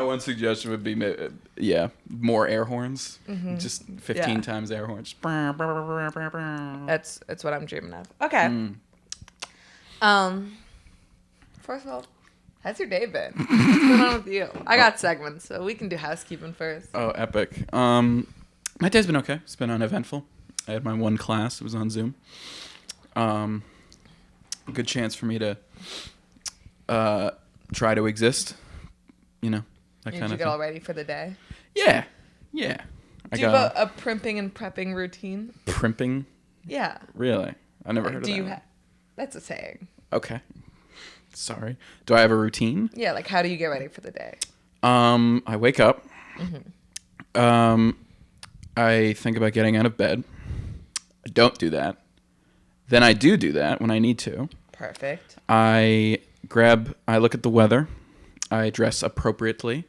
one suggestion would be, more air horns. Just 15 times air horns. That's what I'm dreaming of. Okay. First of all, how's your day been? What's going on with you? I got segments, so we can do housekeeping first. Oh, epic. My day's been okay. It's been uneventful. I had my one class. It was on Zoom. A good chance for me to try to exist. You know, that kind of thing. Did you get all ready for the day? Yeah. Do you have a primping and prepping routine? Primping? Yeah. Really? I never heard of that. That's a saying. Okay. Sorry. Do I have a routine? Yeah, like how do you get ready for the day? I wake up. I think about getting out of bed. I don't do that. Then I do that when I need to. Perfect. I look at the weather. I dress appropriately.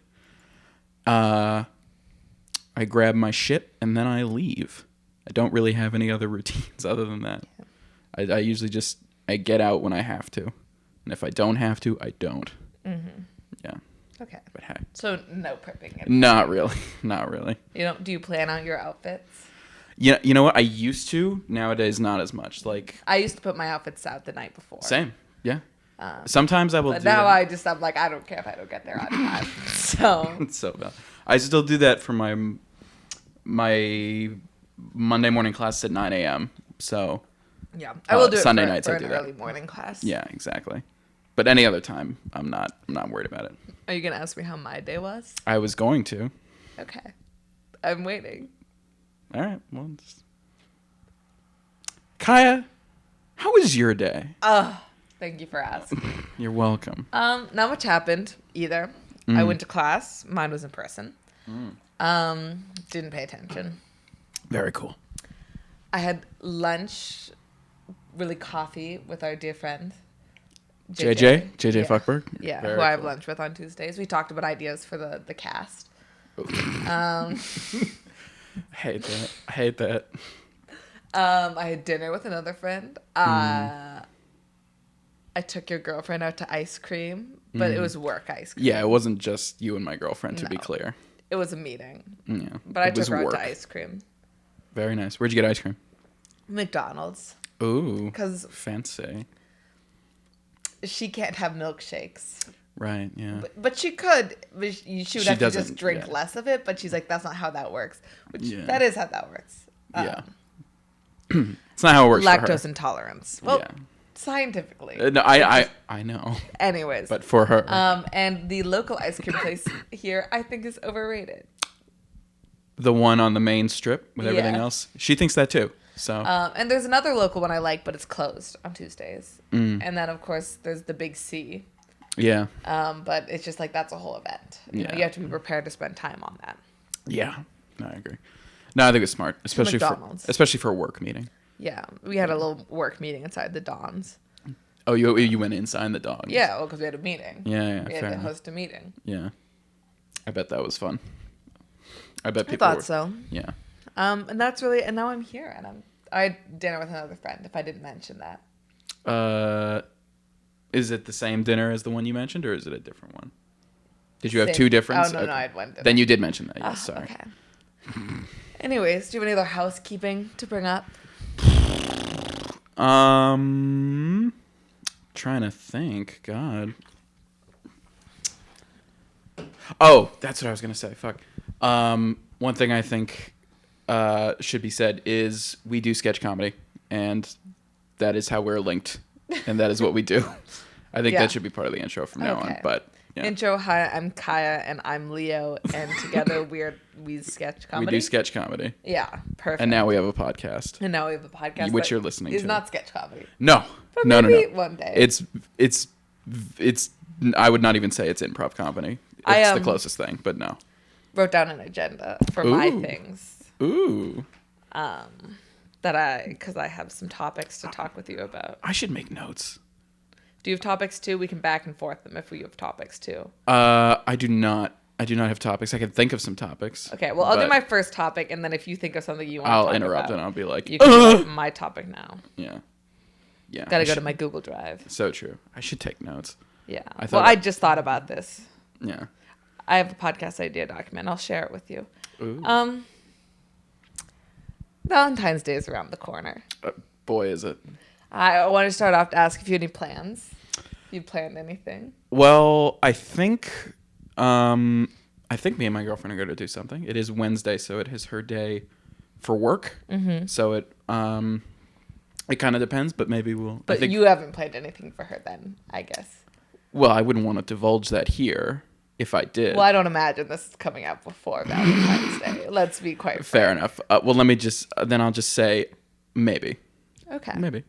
I grab my shit and then I leave. I don't really have any other routines other than that. I usually I get out when I have to. And if I don't have to, I don't. Yeah. Okay. But hey. So no prepping. Not really. Not really. Do you plan out your outfits? Yeah, you know what? I used to. Nowadays, not as much. Like I used to put my outfits out the night before. Same. Yeah. Sometimes I will but do now that. I'm like, I don't care if I don't get there on time. So. It's so bad. I still do that for my Monday morning class at 9 a.m. So. Yeah, I will do it Sunday for nights. I do an that. early morning class. Yeah, exactly. But any other time, I'm not worried about it. Are you gonna ask me how my day was? I was going to. Okay, I'm waiting. All right. Well, Kaija, how was your day? Thank you for asking. You're welcome. Not much happened either. I went to class. Mine was in person. Didn't pay attention. Very cool. I had lunch, really coffee with our dear friend. JJ Yeah. Fuckberg? Yeah, Very who I have cool. lunch with on Tuesdays. We talked about ideas for the cast. I hate that. I had dinner with another friend. I took your girlfriend out to ice cream, but it was work ice cream. Yeah, it wasn't just you and my girlfriend, to be No. clear. It was a meeting. Yeah. But I It took was her out work. to ice cream. Very nice. Where'd you get ice cream? McDonald's. Ooh. Because fancy. she can't have milkshakes. Right, yeah. But she could. But she would She have to just doesn't, drink yeah. less of it. But she's like, that's not how that works. Which Yeah. that is how that works. Yeah. It's not how it works for her. Lactose intolerance. Well, Yeah. scientifically. No, I know. Anyways. But for her. And the local ice cream place here, I think, is overrated. The one on the main strip with everything Yeah. else. She thinks that too. So And there's another local one I like, but it's closed on Tuesdays. And then, of course, there's the Big C. yeah. But it's just like that's a whole event. You know, you have to be prepared to spend time on that. Yeah. No, I agree. No, I think it's smart, especially for a work meeting. Yeah, we had a little work meeting inside the Dons. Oh, you went inside the dog. Yeah, well, because we had a meeting. Yeah, We fair had to enough. host a meeting. Yeah. I bet that was fun. I bet people I thought so. Yeah. And that's really, and now I'm here, and I had dinner with another friend. If I didn't mention that. Is it the same dinner as the one you mentioned, or is it a different one? Did you have Same. two different? Oh no, I had one dinner. Then you did mention that. Yes, sorry. Okay. Anyways, do you have any other housekeeping to bring up? Trying to think. God. Oh, that's what I was gonna say. Fuck. One thing I think should be said is we do sketch comedy, and that is how we're linked, and that is what we do. I think that should be part of the intro from now on. But yeah. Intro. Hi, I'm Kaija, and I'm Leo, and together we sketch comedy. We do sketch comedy. Yeah, perfect. And now we have a podcast. And now we have a podcast, which you're listening is to. not sketch comedy. No, But no. maybe one day. It's. I would not even say it's improv comedy. It's the closest thing, but no. Wrote down an agenda for my things. Ooh. Because I have some topics to talk with you about. I should make notes. Do you have topics too? We can back and forth them if we have topics too. I do not. I do not have topics. I can think of some topics. Okay, well, I'll do my first topic, and then if you think of something you want to talk about. I'll interrupt, and I'll be like, you can be like, my topic now. Yeah. Yeah. Gotta go to my Google Drive. So true. I should take notes. Yeah. I I just thought about this. Yeah. I have a podcast idea document. I'll share it with you. Ooh. Valentine's Day is around the corner. Boy, is it. I want to start off to ask if you have any plans. You planned anything? Well, I think me and my girlfriend are going to do something. It is Wednesday, so it is her day for work. Mm-hmm. So it kind of depends, but maybe we'll. But you haven't planned anything for her then, I guess. Well, I wouldn't want to divulge that here if I did. Well, I don't imagine this is coming out before Valentine's Day. Let's be quite fair enough. Well, let me I'll just say maybe. Okay. Maybe.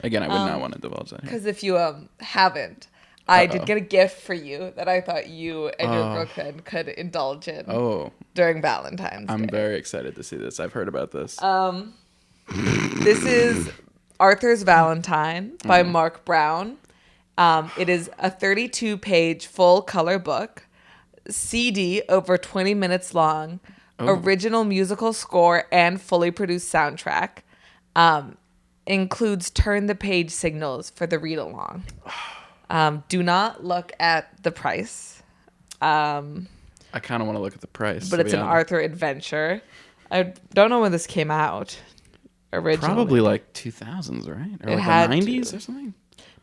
Again, I would not want to divulge that. Because if you haven't, I did get a gift for you that I thought you and your girlfriend could indulge in during Valentine's Day. I'm very excited to see this. I've heard about this. This is Arthur's Valentine by Mark Brown. It is a 32-page full-color book, CD over 20 minutes long, original musical score, and fully produced soundtrack. Includes turn-the-page signals for the read-along. Do not look at the price. I kind of want to look at the price. But it's an Arthur adventure. I don't know when this came out originally. Probably like 2000s, right? Or like the 90s or something?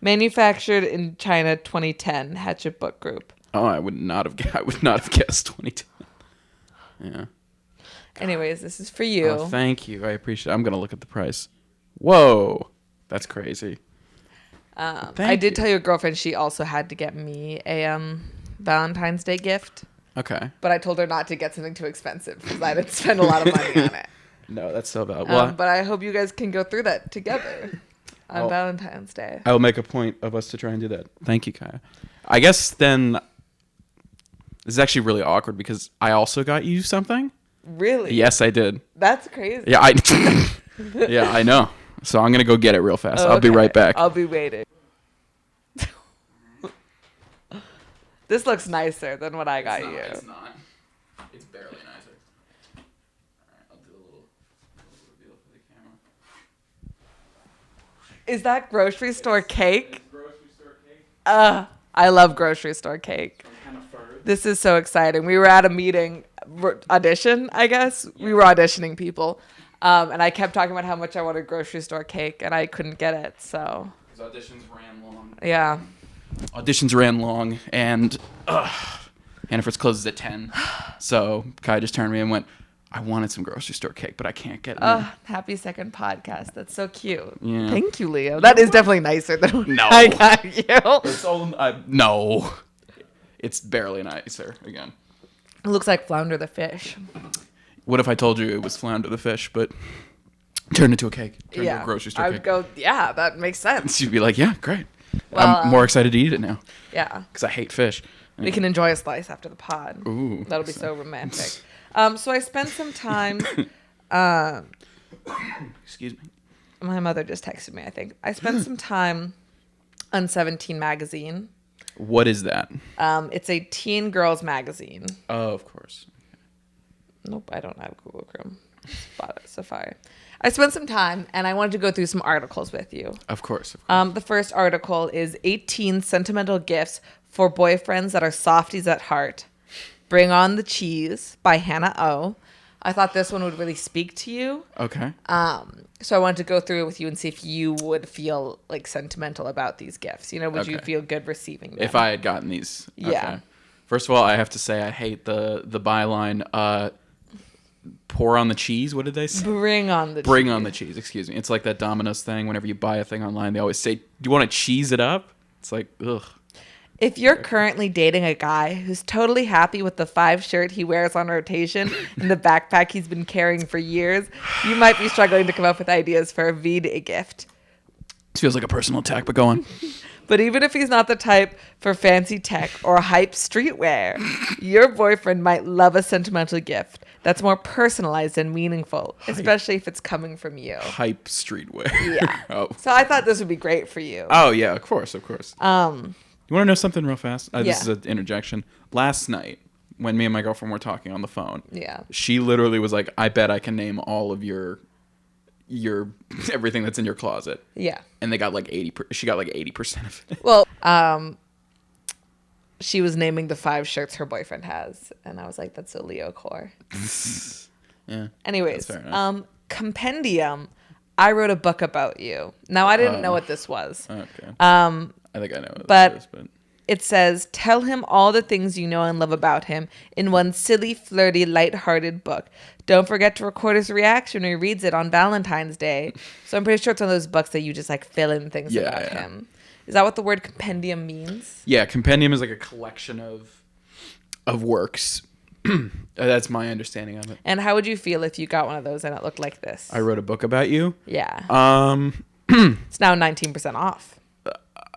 Manufactured in China 2010, Hatchet Book Group. Oh, I would not have guessed 2010. Yeah. Anyways, this is for you. Oh, thank you. I appreciate it. I'm going to look at the price. Whoa. That's crazy. I did tell your girlfriend she also had to get me a Valentine's Day gift. Okay. But I told her not to get something too expensive because I didn't spend a lot of money on it. No, that's so bad. But I hope you guys can go through that together on Valentine's Day. I will make a point of us to try and do that. Thank you, Kaija. I guess then this is actually really awkward because I also got you something. Really? Yes, I did. That's crazy. Yeah, I know. So I'm going to go get it real fast. I'll be right back. I'll be waiting. This looks nicer than what I got you. It's not. It's barely nicer. All right, I'll do a little reveal for the camera. Is that grocery store cake? It's grocery store cake. I love grocery store cake. Kind of furred. This is so exciting. We were at a meeting, audition, I guess. Yeah. We were auditioning people. And I kept talking about how much I wanted grocery store cake, and I couldn't get it, so. Because auditions ran long. Yeah. Auditions ran long, and Hannaford's closes at 10. So Kai just turned to me and went, I wanted some grocery store cake, but I can't get it. Happy second podcast. That's so cute. Yeah. Thank you, Leo. That is definitely nicer than what No. I got you. No. It's barely nicer, again. It looks like Flounder the fish. What if I told you it was Flounder the fish, but turned into a cake? Turned into a grocery store I cake. would go, yeah, that makes sense. You'd be like, yeah, great. Well, I'm more excited to eat it now. Yeah. Because I hate fish. We can enjoy a slice after the pod. Ooh. That'll be so romantic. So I spent some time... Excuse me. My mother just texted me, I think. I spent some time on 17 magazine. What is that? It's a teen girls magazine. Oh, of course. Nope, I don't have Google Chrome. Safari. I spent some time, and I wanted to go through some articles with you. Of course. The first article is 18 Sentimental Gifts for Boyfriends That Are Softies at Heart. Bring on the Cheese by Hannah O. I thought this one would really speak to you. Okay. So I wanted to go through it with you and see if you would feel like sentimental about these gifts. You know, would you feel good receiving them? If I had gotten these. Yeah. Okay. First of all, I have to say I hate the byline, pour on the cheese. What did they say? Bring on the cheese. Bring on the cheese. Excuse me. It's like that Domino's thing. Whenever you buy a thing online, they always say, do you want to cheese it up? It's like, ugh. If you're currently dating a guy who's totally happy with the 5 shirt he wears on rotation and the backpack he's been carrying for years, you might be struggling to come up with ideas for a V-Day gift. This feels like a personal attack, but go on. But even if he's not the type for fancy tech or hype streetwear, your boyfriend might love a sentimental gift that's more personalized and meaningful, especially if it's coming from you. Hype streetwear. Yeah. Oh. So I thought this would be great for you. Oh, yeah, of course. You want to know something real fast? This Yeah. is an interjection. Last night, when me and my girlfriend were talking on the phone, Yeah. she literally was like, I bet I can name all of your everything that's in your closet. Yeah. And they got like 80%. She got like 80% of it. Well, she was naming the 5 shirts her boyfriend has, and I was like, that's so Leo core. Yeah. Anyways, That's fair enough. compendium. I wrote a book about you. Now I didn't know what this was. Okay. I think I know what but this is, but it says, tell him all the things you know and love about him in one silly, flirty, lighthearted book. Don't forget to record his reaction when he reads it on Valentine's Day. So I'm pretty sure it's one of those books that you just like fill in things about him. Is that what the word compendium means? Yeah, compendium is like a collection of works. That's my understanding of it. And how would you feel if you got one of those and it looked like this? I wrote a book about you. Yeah. It's now 19% off.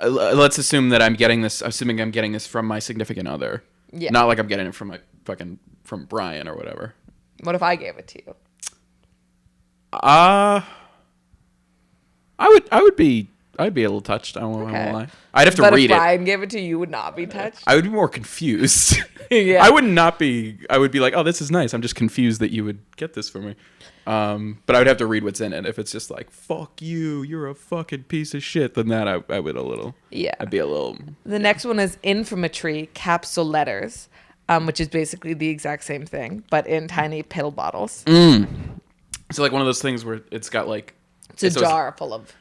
Let's assume that I'm getting this. Assuming I'm getting this from my significant other. Yeah. Not like I'm getting it from like fucking from Brian or whatever. What if I gave it to you? I would be a little touched. I won't lie. I'd have to read it. But if Brian gave it to you, you would not be touched. I would be more confused. Yeah. I would not be. I would be like, oh, this is nice. I'm just confused that you would get this for me. But I would have to read what's in it. If it's just like, fuck you, you're a fucking piece of shit, then that I would a little. Yeah. I'd be a little. The next one is Infametry capsule letters, which is basically the exact same thing, but in tiny pill bottles. So like one of those things where it's got like. It's a jar full of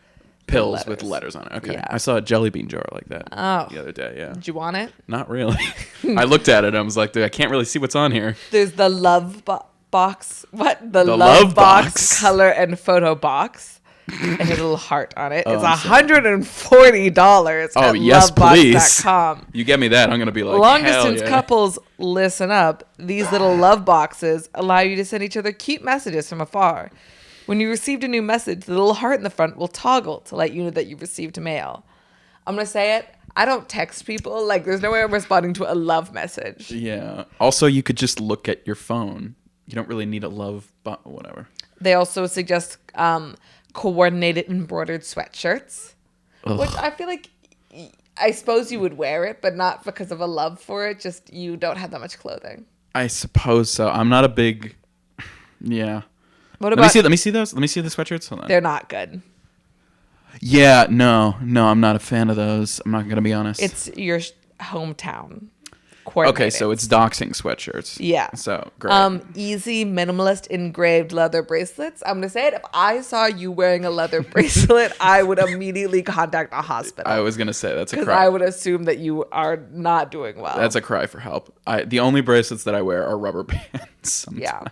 pills with letters on it. Okay. Yeah. I saw a jelly bean jar like that the other day. Yeah. Did you want it? Not really. I looked at it and I was like, dude, I can't really see what's on here. There's the love box. What? The love box. color and photo box. And a little heart on it. It's $140 Oh, at yes, please. lovebox.com. You get me that, I'm going to be like, Long hell distance yeah. couples, listen up. These little love boxes allow you to send each other cute messages from afar. When you received a new message, the little heart in the front will toggle to let you know that you received mail. I'm going to say it. I don't text people. Like, there's no way I'm responding to a love message. Yeah. Also, you could just look at your phone. You don't really need a whatever. They also suggest coordinated embroidered sweatshirts, which I feel like I suppose you would wear it, but not because of a love for it. Just you don't have that much clothing. I suppose so. I'm not a big... Yeah. What about... Let me see those. Let me see the sweatshirts. Hold on. They're not good. Yeah, no, I'm not a fan of those. I'm not going to be honest. It's your hometown. Okay, so it's doxing sweatshirts. Yeah. So, great. Easy minimalist engraved leather bracelets. I'm going to say it. If I saw you wearing a leather bracelet, I would immediately contact a hospital. I was going to say that's a cry. Because I would assume that you are not doing well. That's a cry for help. The only bracelets that I wear are rubber bands sometimes. Yeah.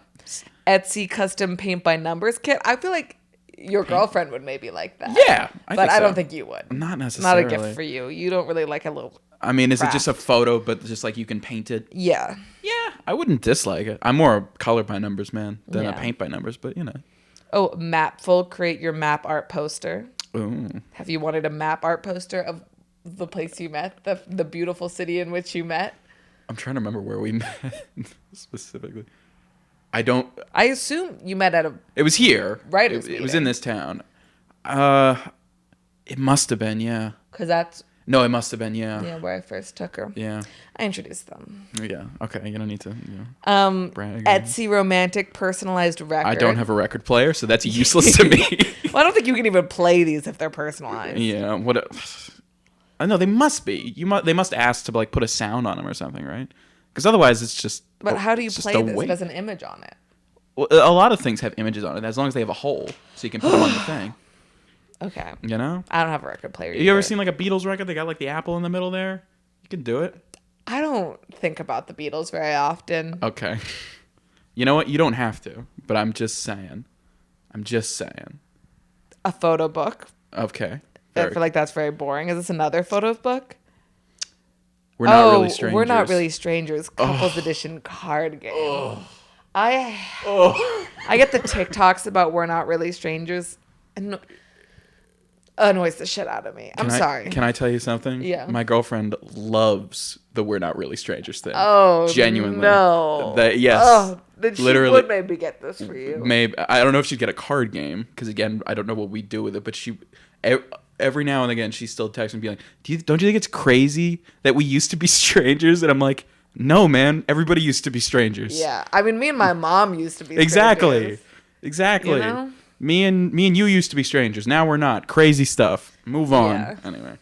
Etsy custom paint by numbers kit. I feel like your girlfriend would maybe like that. Yeah. I don't think you would. Not necessarily. Not a gift for you. You don't really like a little... I mean, is craft. it just a photo, but just like you can paint it? Yeah. Yeah. I wouldn't dislike it. I'm more a color by numbers man than a paint by numbers, but you know. Oh, Mapful, create your map art poster. Ooh. Have you wanted a map art poster of the place you met, the beautiful city in which you met? I'm trying to remember where we met specifically. I assume you met at a... It was here. Right. It was in this town. It must have been, yeah. Because that's... No, it must have been, yeah. Yeah, where I first took her. Yeah. I introduced them. Yeah. Okay. You don't need to. Brag. Etsy romantic personalized record. I don't have a record player, so that's useless to me. Well, I don't think you can even play these if they're personalized. Yeah. I know they must be. They must ask to like put a sound on them or something, right? Because otherwise, it's just. But how do you play this? It has an image on it. Well, a lot of things have images on it, as long as they have a hole, so you can put them on the thing. Okay. You know? I don't have a record player either. You ever seen like a Beatles record? They got like the apple in the middle there. You can do it. I don't think about the Beatles very often. Okay. You know what? You don't have to, but I'm just saying. A photo book. Okay. I feel like that's very boring. Is this another photo book? We're not really strangers. We're not really strangers. Couples edition card game. I get the TikToks about we're not really strangers. And annoys the shit out of me. I'm sorry. Can I tell you something? Yeah. My girlfriend loves the "We're Not Really Strangers" thing. Oh, genuinely. No. Yes. Oh, then she literally would maybe get this for you. Maybe I don't know if she'd get a card game because again I don't know what we do with it. But she every now and again she still texts me and be like, "Don't you think it's crazy that we used to be strangers?" And I'm like, "No, man. Everybody used to be strangers." Yeah. I mean, me and my mom used to be Exactly. strangers. You know? Me and you used to be strangers. Now we're not. Crazy stuff. Move on. Yeah. Anyway.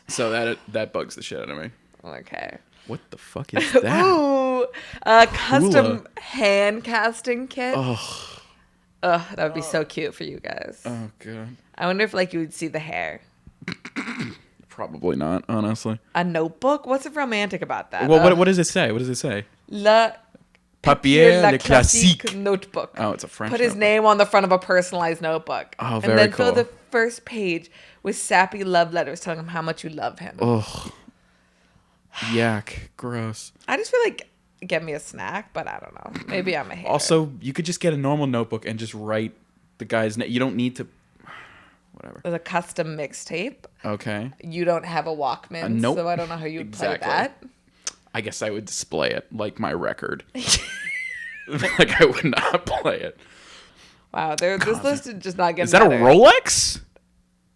So that bugs the shit out of me. Okay. What the fuck is that? Ooh, a custom Hula. hand casting kit. Oh. Ugh, that would be so cute for you guys. Oh god. I wonder if like you would see the hair. Probably not, honestly. A notebook? What's romantic about that? Well, what does it say? What does it say? Le Papier la le classique. notebook. Oh, it's a French Put his notebook. name on the front of a personalized notebook. Oh, and very then fill cool. the first page with sappy love letters telling him how much you love him. Ugh. Yuck. Gross. I just feel like get me a snack, but I don't know. Maybe I'm a hater. Also, you could just get a normal notebook and just write the guy's name. You don't need to. Whatever. There's a custom mixtape. Okay. You don't have a Walkman, Nope. so I don't know how you'd Exactly. play that. I guess I would display it like my record. Like I would not play it. Wow, this list is just not getting Is that better. a Rolex?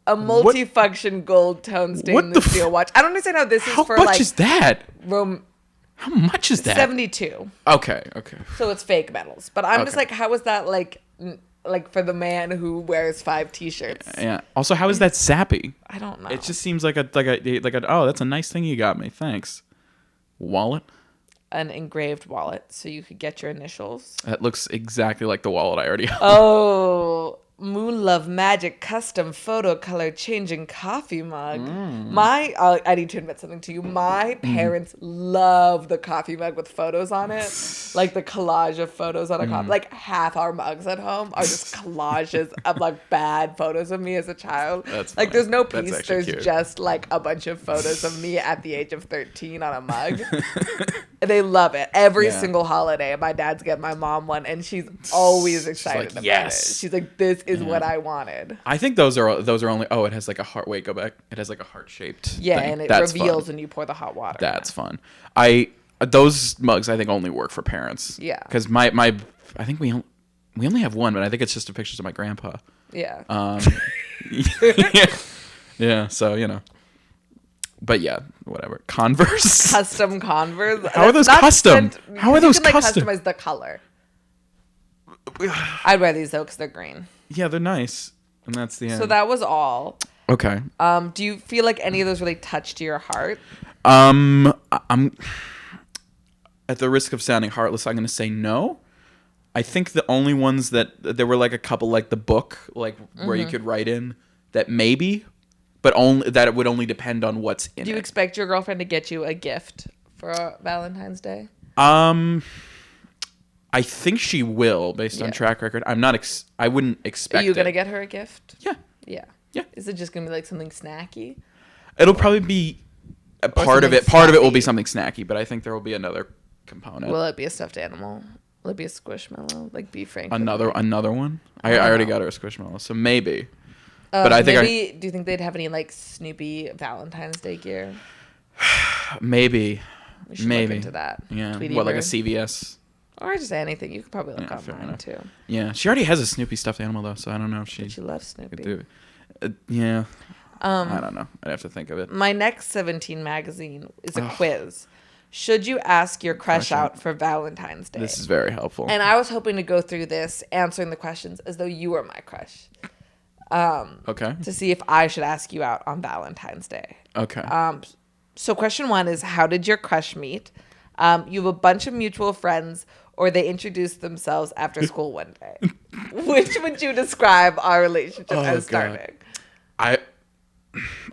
A multi-function gold tone What stainless the steel watch. I don't understand how this is How for much like is that? Rome How much is that? 72. Okay. So it's fake metals. But I'm just Okay. like, how is that like for the man who wears 5 t-shirts? Yeah. Also, how is that sappy? I don't know. It just seems like a oh, that's a nice thing you got me. Thanks. Wallet? An engraved wallet so you could get your initials. That looks exactly like the wallet I already have. Oh, Moon Love Magic custom photo color changing coffee mug. I need to admit something to you. My parents love the coffee mug with photos on it, like the collage of photos on a coffee. Like half our mugs at home are just collages of like bad photos of me as a child. That's like funny. there's no That's piece. actually There's cute. just like a bunch of photos of me at the age of 13 on a mug. They love it. Every Yeah. single holiday, my dad's getting my mom one, and she's always excited like, about yes. it. She's like, "This is what I wanted." I think those are only. Oh, it has like a heart. Wait, go back. It has like a heart shaped. Yeah, thing. and it That's reveals fun. when you pour the hot water. That's fun. Those mugs I think only work for parents. Yeah. Because my I think we only have one, but I think it's just the pictures of my grandpa. Yeah. Yeah. So you know. But yeah, whatever. Converse. Custom Converse. How are those That's not custom? sent- How are you those can, like, custom? customize the color. I'd wear these though because they're green. Yeah, they're nice, and that's the end. So that was all. Okay. Do you feel like any of those really touched your heart? I'm at the risk of sounding heartless. I'm going to say no. I think the only ones that there were like a couple, like the book, like where you could write in that maybe, but only that it would only depend on what's in Do you it. expect your girlfriend to get you a gift for Valentine's Day? I think she will, based on Yeah. track record. I'm not. I wouldn't expect. Are you gonna it. get her a gift? Yeah. Yeah. Yeah. Is it just gonna be like something snacky? It'll probably be a part of something it. Part of it will be fluffy. something snacky, but I think there will be another component. Will it be a stuffed animal? Will it be a squishmallow? Like be frank. with Another me. one. I don't already know. got her a squishmallow, so maybe. But I think maybe. Do you think they'd have any like Snoopy Valentine's Day gear? maybe. We should Maybe. look into that. Yeah. Tweety What, like a bird. CVS? Or just anything. You could probably look Yeah, fair online enough. too. Yeah. She already has a Snoopy stuffed animal though, so I don't know if she But you love could Snoopy. do it. Yeah. I don't know. I'd have to think of it. My next 17 magazine is a quiz. Should you ask your crush out for Valentine's Day? This is very helpful. And I was hoping to go through this answering the questions as though you were my crush. Okay. To see if I should ask you out on Valentine's Day. Okay. So question 1 is, how did your crush meet? You have a bunch of mutual friends, or they introduced themselves after school one day. Which would you describe our relationship as God. starting?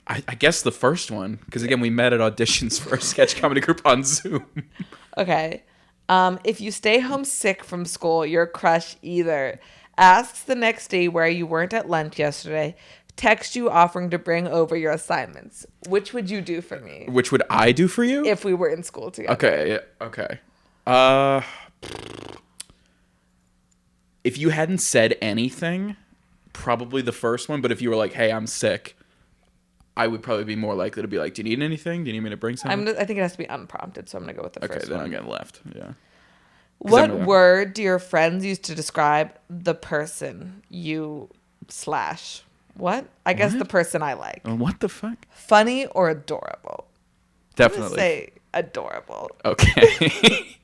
I guess the first one, because again, we met at auditions for a sketch comedy group on Zoom. Okay. If you stay home sick from school, your crush either asks the next day where you weren't at lunch yesterday, text you offering to bring over your assignments. Which would you do for me Which would I do for you? if we were in school together? Okay. Yeah, okay. If you hadn't said anything, probably the first one. But if you were like, "Hey, I'm sick," I would probably be more likely to be like, "Do you need anything? Do you need me to bring something?" I think it has to be unprompted, so I'm going to go with the Okay, first then one. I'm getting left. Yeah. What I'm- word do your friends use to describe the person you slash? What? I guess What? the person I like. What the fuck? Funny or adorable? I'm gonna Definitely. say adorable. Okay.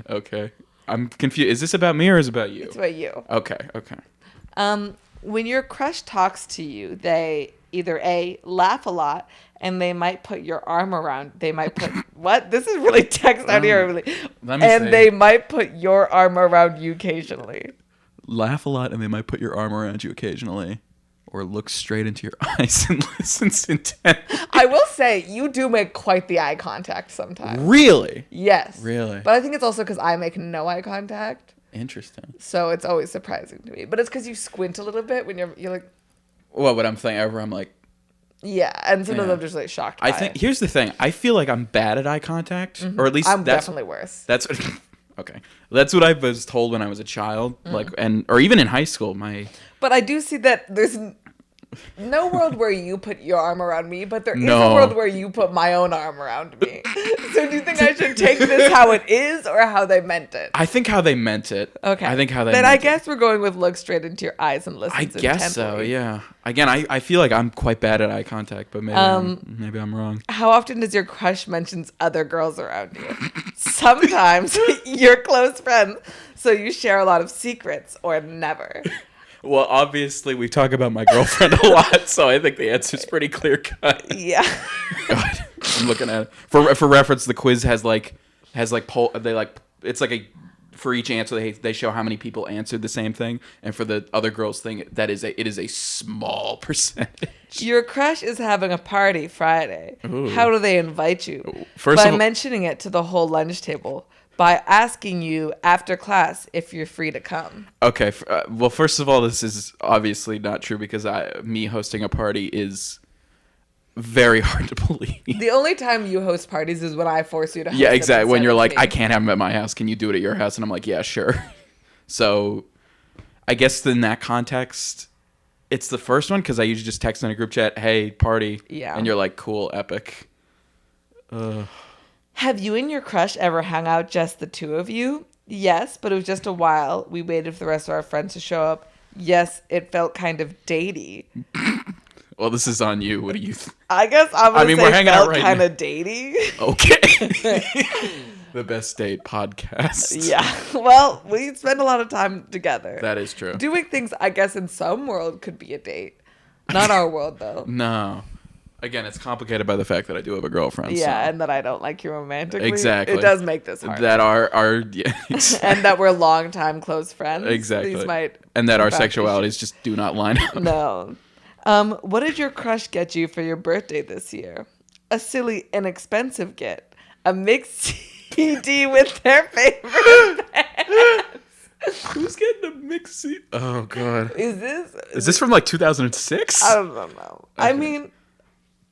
Okay. I'm confused. Is this about me or is it about you? It's about you. Okay. Okay. When your crush talks to you, they either A, laugh a lot, and they might put your arm around. They might put what? This is really text out here. Really. And they might put your arm around you occasionally. Laugh a lot, and they might put your arm around you occasionally, or look straight into your eyes and listen intently. I will say, you do make quite the eye contact sometimes. Really? Yes. Really? But I think it's also because I make no eye contact. Interesting. So it's always surprising to me. But it's because you squint a little bit when you're like... Well, what I'm saying, I'm like... Yeah, and sometimes I'm just like shocked by it. Here's the thing. I feel like I'm bad at eye contact, or at least I'm definitely worse. That's what... Okay. That's what I was told when I was a child, or even in high school. But I do see that there's no world where you put your arm around me, but there is a world where you put my own arm around me. So do you think I should take this how it is or how they meant it? I think how they meant it. Okay. I think how they then meant I guess we're going with look straight into your eyes and listen intently. I guess so, yeah. Again, I feel like I'm quite bad at eye contact, but maybe I'm wrong. How often does your crush mention other girls around you? Sometimes you're close friends, so you share a lot of secrets, or never. Well, obviously, we talk about my girlfriend a lot, so I think the answer's pretty clear cut. Yeah. God, I'm looking at it. For reference, the quiz has it's like for each answer they show how many people answered the same thing, and for the other girls thing, it is a small percentage. Your crush is having a party Friday. Ooh. How do they invite you? By mentioning it to the whole lunch table. By asking you after class if you're free to come. Okay. Well, first of all, this is obviously not true because me hosting a party is very hard to believe. The only time you host parties is when I force you to host them. Yeah, exactly. When you're like, me. I can't have them at my house. Can you do it at your house? And I'm like, yeah, sure. So I guess in that context, it's the first one because I usually just text in a group chat, hey, party. Yeah. And you're like, cool, epic. Have you and your crush ever hung out just the two of you? Yes, but it was just a while. We waited for the rest of our friends to show up. Yes, it felt kind of datey. Well, this is on you. What do you think? I guess I'm going to say we're hanging felt kind of datey. Okay. The Best Date podcast. Yeah. Well, we spend a lot of time together. That is true. Doing things, I guess, in some world could be a date. Not our world, though. No. Again, it's complicated by the fact that I do have a girlfriend. Yeah, so. And that I don't like you romantically. Exactly. It does make this hard. That exactly. And that we're longtime close friends. Exactly. These might and that our sexualities just do not line up. No. What did your crush get you for your birthday this year? A silly, inexpensive gift. A mixed CD with their favorite bands. Who's getting a mixed CD? Oh, God. Is this from like 2006? I don't know. Okay. I mean...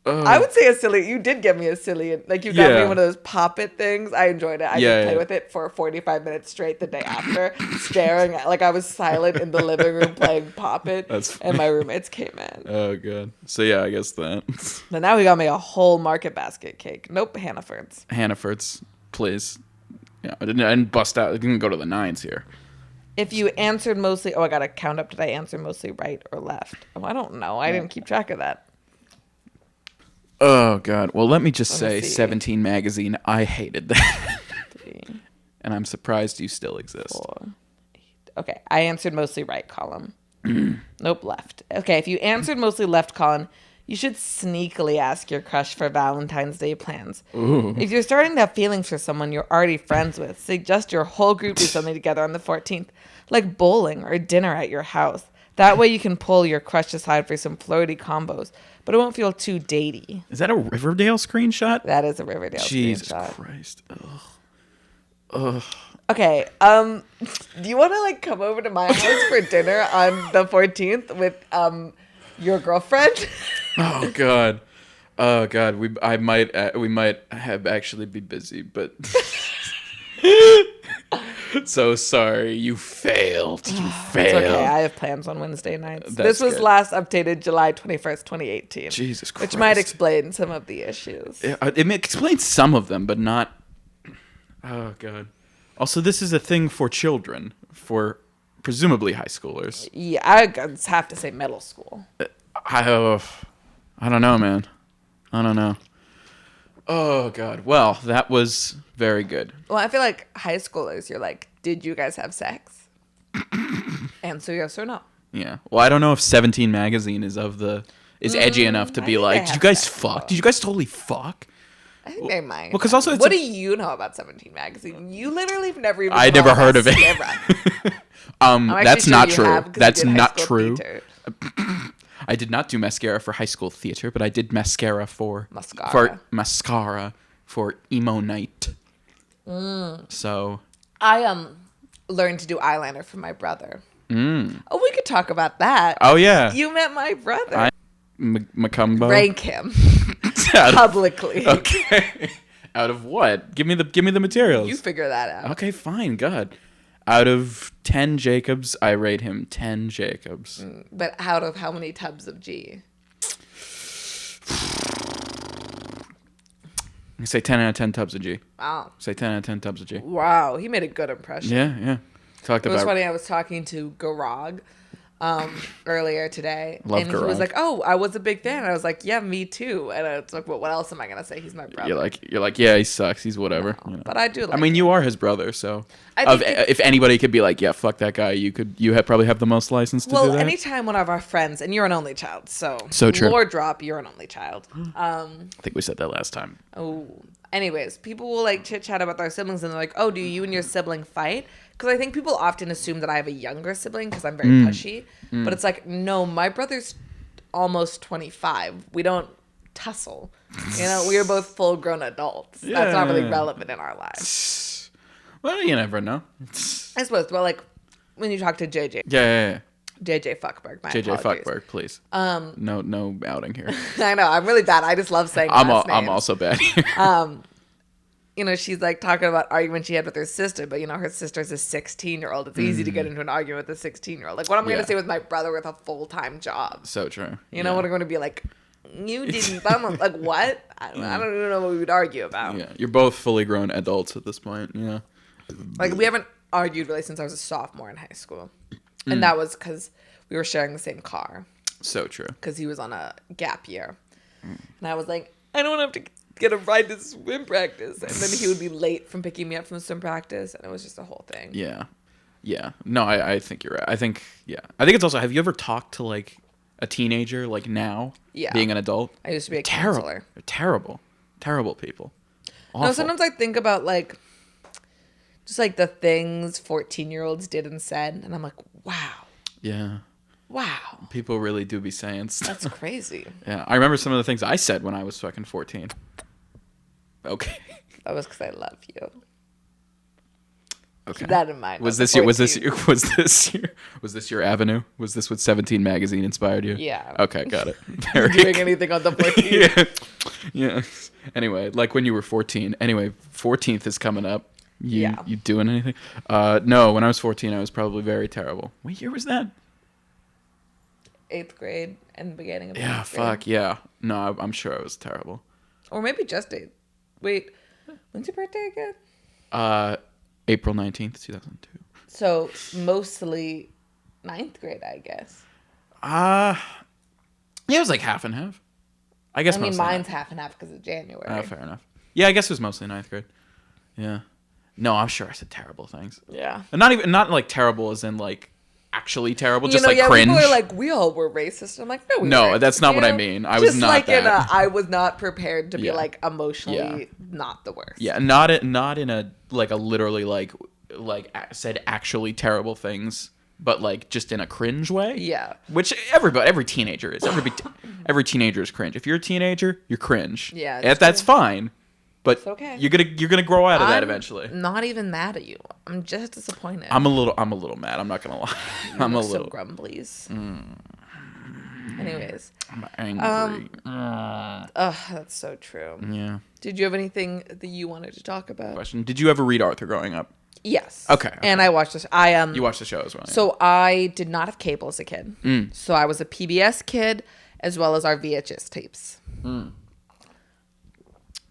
I would say a silly. You did give me a silly. Like you got me one of those pop-it things. I enjoyed it. I did play with it for 45 minutes straight the day after, staring at I was silent in the living room playing pop-it, and my roommates came in. Oh god. So yeah, I guess that. But now we got me a whole Market Basket cake. Nope, Hannaford's. Hannaford's, please. Yeah, I didn't bust out. I didn't go to the nines here. If you answered mostly, I gotta count up. Did I answer mostly right or left? Oh, I don't know. I didn't keep track of that. Oh, God. Well, let me just say, 17 Magazine, I hated that. 3, and I'm surprised you still exist. 4, 8. Okay, I answered mostly right column. Nope, left. Okay, if you answered mostly left column, you should sneakily ask your crush for Valentine's Day plans. Ooh. If you're starting to have feelings for someone you're already friends with, suggest your whole group do something together on the 14th, like bowling or dinner at your house. That way you can pull your crush aside for some flirty combos, but it won't feel too datey. Is that a Riverdale screenshot? That is a Riverdale screenshot. Jesus Christ. Ugh. Okay, do you want to come over to my house for dinner on the 14th with your girlfriend? Oh God. Oh God, we might have actually be busy, but so sorry, you failed. You failed. It's okay. I have plans on Wednesday nights. This was last updated July 21st, 2018. Jesus Christ. Which might explain some of the issues. It explains some of them, but not. Oh God. Also, this is a thing for children, for presumably high schoolers. Yeah, I have to say middle school. I don't know, man. I don't know. Oh, God. Well, that was very good. Well, I feel like high schoolers, you're like, did you guys have sex? Answer yes or no. Yeah. Well, I don't know if 17 Magazine is is edgy enough to I be think like, they did you have guys sex fuck? though. Did you guys totally fuck? I think they might. Well, 'cause also it's what a- do you know about 17 magazine? You literally have never even. I known never about heard of it. mascara. I'm actually That's sure not you true. have, 'cause you That's did high not school true. theater. I did not do mascara for high school theater, but I did mascara for for emo night. So I learned to do eyeliner from my brother. Oh, we could talk about that. oh yeah, You met my brother. Macumbo. Rank him Out of- publicly. Okay. Out of what? Give me the materials. You figure that out. Okay, fine. God. Out of 10 Jacobs, I rate him 10 Jacobs. But out of how many tubs of G? You say 10 out of 10 tubs of G. Wow. Say 10 out of 10 tubs of G. Wow. He made a good impression. Yeah. Talked It was about. funny. I was talking to Garag earlier today. Love and he Garag. was like, oh, I was a big fan. And I was like, yeah, me too. And I was like, well, what else am I going to say? He's my brother. You're like, yeah, he sucks. He's whatever. No, you know. but I do like I mean, him. you are his brother, so I think if anybody could be like, yeah, fuck that guy, probably have the most license to do Well, that. anytime one of our friends, and you're an only child, so true. lore drop, you're an only child. I think we said that last time. Oh, anyways, people will like chit chat about their siblings, and they're like, "Oh, do you and your sibling fight?" Because I think people often assume that I have a younger sibling because I'm very pushy, but it's like, no, my brother's almost 25. We don't tussle. You know, we are both full-grown adults. That's not really Yeah. relevant in our lives. Well, you never know. I suppose. Well, like when you talk to JJ, Yeah. JJ Fuckberg, my JJ apologies. Fuckberg, please. No outing here. I know I'm really bad. I just love saying I'm last names. also bad here. You know, she's like talking about arguments she had with her sister, but you know, her sister's a 16-year-old. It's easy to get into an argument with a 16-year-old. Like, what I'm going Yeah. to say with my brother with a full-time job. So true. You know, what I'm going to be like, you didn't, like, what? I don't even know what we would argue about. Yeah, you're both fully grown adults at this point. Yeah. Like, we haven't argued really since I was a sophomore in high school. And that was because we were sharing the same car. So true. Because he was on a gap year. And I was like, I don't have to get a ride to swim practice. And then he would be late from picking me up from swim practice. And it was just a whole thing. Yeah. No, I think you're right. I think it's also, have you ever talked to like a teenager like now? Yeah. Being an adult? I used to be a Terrible. counselor. They're terrible. Terrible people. Awful. No, sometimes I think about like, just like the things 14-year-olds did and said. And I'm like, wow. Yeah. Wow. People really do be saying stuff. That's crazy. Yeah. I remember some of the things I said when I was fucking 14. Okay. That was because I love you. Okay. Keep that in mind. Was I this your avenue? Was this what 17 magazine inspired you? Yeah. Okay, got it. You doing anything on the 14th? Yeah. Anyway, like when you were 14. Anyway, 14th is coming up. You doing anything? No, when I was 14, I was probably very terrible. What year was that? 8th grade and the beginning of 8th Yeah, grade. fuck, yeah. No, I'm sure I was terrible. Or maybe just 8th. Wait, when's your birthday again? April 19th, 2002. So mostly 9th grade, I guess. Yeah, it was like half and half. I guess I mean, mostly mine's ninth. half and half because of January. Fair enough. Yeah, I guess it was mostly 9th grade. Yeah. No, I'm sure I said terrible things. Yeah. And not like terrible as in like actually terrible, just like yeah, cringe. people are like, we all were racist. I'm like, no, we No, weren't. that's not You what I know? mean. I was Just not like that. I was not prepared to be Yeah. like emotionally Yeah. not the worst. Yeah, not in a like a literally like said actually terrible things, but like just in a cringe way. Yeah. Which every teenager is. Every teenager is cringe. If you're a teenager, you're cringe. Yeah, And it's that's true. fine. But It's okay. you're gonna grow out of that I'm eventually. not even mad at you. I'm just disappointed. I'm a little mad. I'm not gonna lie. I'm a so little grumblies. Anyways, I'm angry. ugh, that's so true. Yeah. Did you have anything that you wanted to talk about? Question: did you ever read Arthur growing up? Yes. Okay. And I watched this. You watched the show as well. Yeah. So I did not have cable as a kid. So I was a PBS kid as well as our VHS tapes.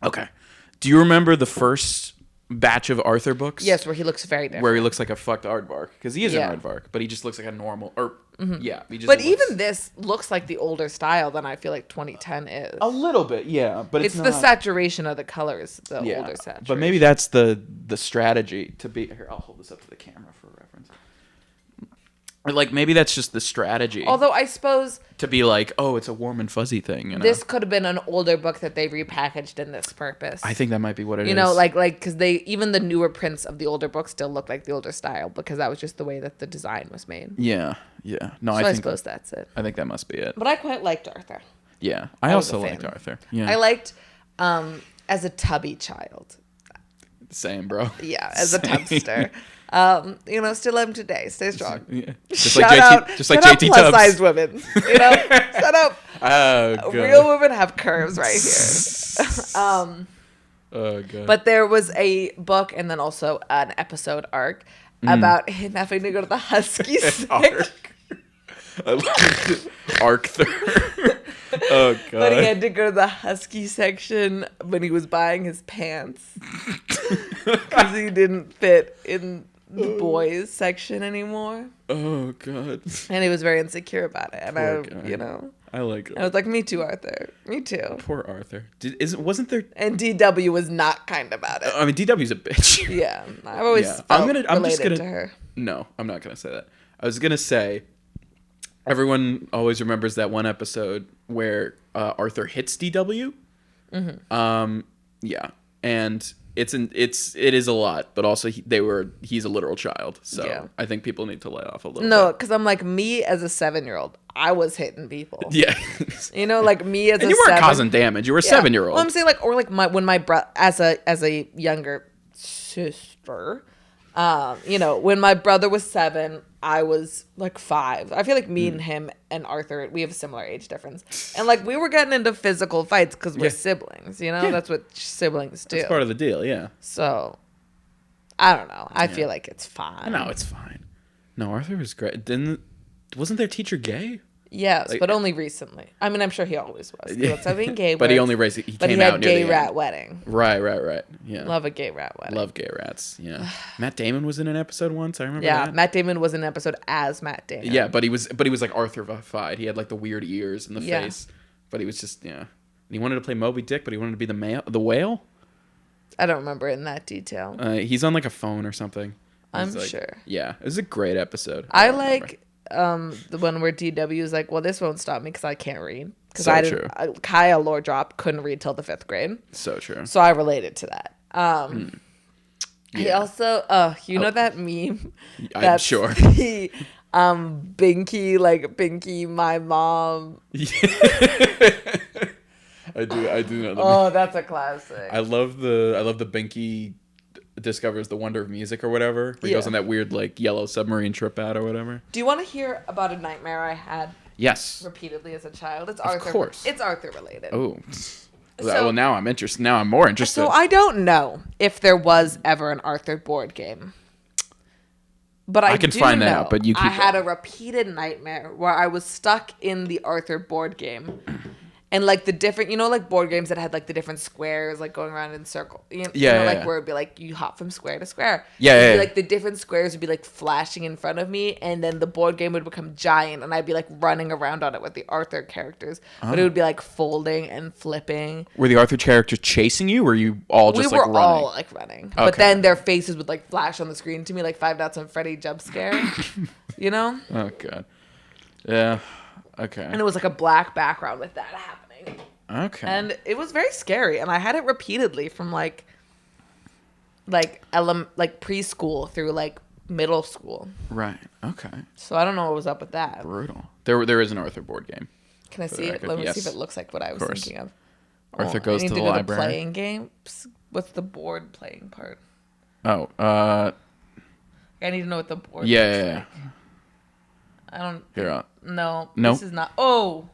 Okay. Do you remember the first batch of Arthur books? Yes, where he looks very different. Where he looks like a fucked aardvark, because he is Yeah. an aardvark, but he just looks like a normal. Yeah. He just But looks- even this looks like the older style than I feel like 2010 is. a little bit, yeah. But it's it's the not, saturation of the colors, the yeah. older saturation. But maybe that's the strategy to be. Here, I'll hold this up to the camera for reference. Or like maybe that's just the strategy. Although I suppose to be like, oh, it's a warm and fuzzy thing. You know? This could have been an older book that they repackaged in this purpose. I think that might be what it is. You know, like because even the newer prints of the older books still look like the older style because that was just the way that the design was made. Yeah, yeah. No, so I suppose that's it. I think that must be it. But I quite liked Arthur. Yeah, I also liked Arthur. Yeah, I liked as a tubby child. Same, bro. Yeah, as a tubster. You know, still am today. Stay strong. Yeah. Just like JT, just like JT plus Tubbs. sized women. You know, shut up. Oh, God. Real women have curves right here. Oh, God. But there was a book and then also an episode arc about him having to go to the Husky section. I love it. Arthur. Oh, God. But he had to go to the Husky section when he was buying his pants because he didn't fit in the boys section anymore. Oh, God. And he was very insecure about it. And Poor guy. you know, I like it. I was like, me too, Arthur. Me too. Poor Arthur. Wasn't there? And DW was not kind about it. I mean, DW's a bitch. Yeah, I've always felt related to her. No, I'm not gonna say that. I was gonna say, everyone always remembers that one episode where Arthur hits DW. Mm-hmm. Yeah, and it is a lot, but also he's a literal child, so yeah. I think people need to lay off a little. No, bit. because I'm like me as a 7-year-old. I was hitting people. Yeah, you know, like me as and you weren't causing damage. You were a 7-year-old. Well, I'm saying like, or like when my brother as a younger sister, you know, when my brother was 7, I was like 5. I feel like me and him and Arthur, we have a similar age difference, and like we were getting into physical fights because we're siblings. You know, that's what siblings do. That's part of the deal. Yeah. So, I don't know. I feel like it's fine. No, it's fine. No, Arthur was great. Wasn't their teacher gay? Yes, like, but only recently. I mean, I'm sure he always was. That's how being gay. But he only raised. He came out near gay the rat end. wedding. Right. Yeah. Love a gay rat wedding. Love gay rats. Yeah. Matt Damon was in an episode once. I remember. Yeah, that. Matt Damon was in an episode as Matt Damon. Yeah, but he was like Arthur-ified. He had like the weird ears and the face, but he was just He wanted to play Moby Dick, but he wanted to be the whale. I don't remember it in that detail. He's on like a phone or something. I'm sure. Yeah, it was a great episode. I like the one where DW is like, well, this won't stop me because I can't read. Because true. Kaija Lore Drop couldn't read till the 5th grade. So true. So I related to that. He also, you know that meme? I'm sure. The, Binky, my mom. Yeah. I do know that. Oh, that's a classic. I love the Binky discovers the wonder of music or whatever. He goes on that weird like yellow submarine trip out or whatever. Do you want to hear about a nightmare I had? Yes. Repeatedly as a child. It's Arthur. Of course. It's Arthur related. Oh. Well, now I'm interested. Now I'm more interested. So I don't know if there was ever an Arthur board game. But I can do find that know out, but you keep I had a repeated nightmare where I was stuck in the Arthur board game. And like the different, you know, like board games that had like the different squares, like going around in circle. Where it'd be like you hop from square to square. Yeah. Like the different squares would be like flashing in front of me, and then the board game would become giant, and I'd be like running around on it with the Arthur characters. But it would be like folding and flipping. Were the Arthur characters chasing you, or were you all just like running? We were all like running, but then their faces would like flash on the screen to me like Five Nights on Freddy jump scare. You know? Oh God. Yeah. Okay. And it was like a black background with that happening. Okay. And it was very scary, and I had it repeatedly from like preschool through like middle school. Right. Okay. So I don't know what was up with that. Brutal. There is an Arthur board game. Can I see it? Let me see if it looks like what I was thinking of. Arthur goes to the library. Playing games. What's the board playing part? Oh. I need to know what the board. Yeah. I don't. No. This is not. Oh.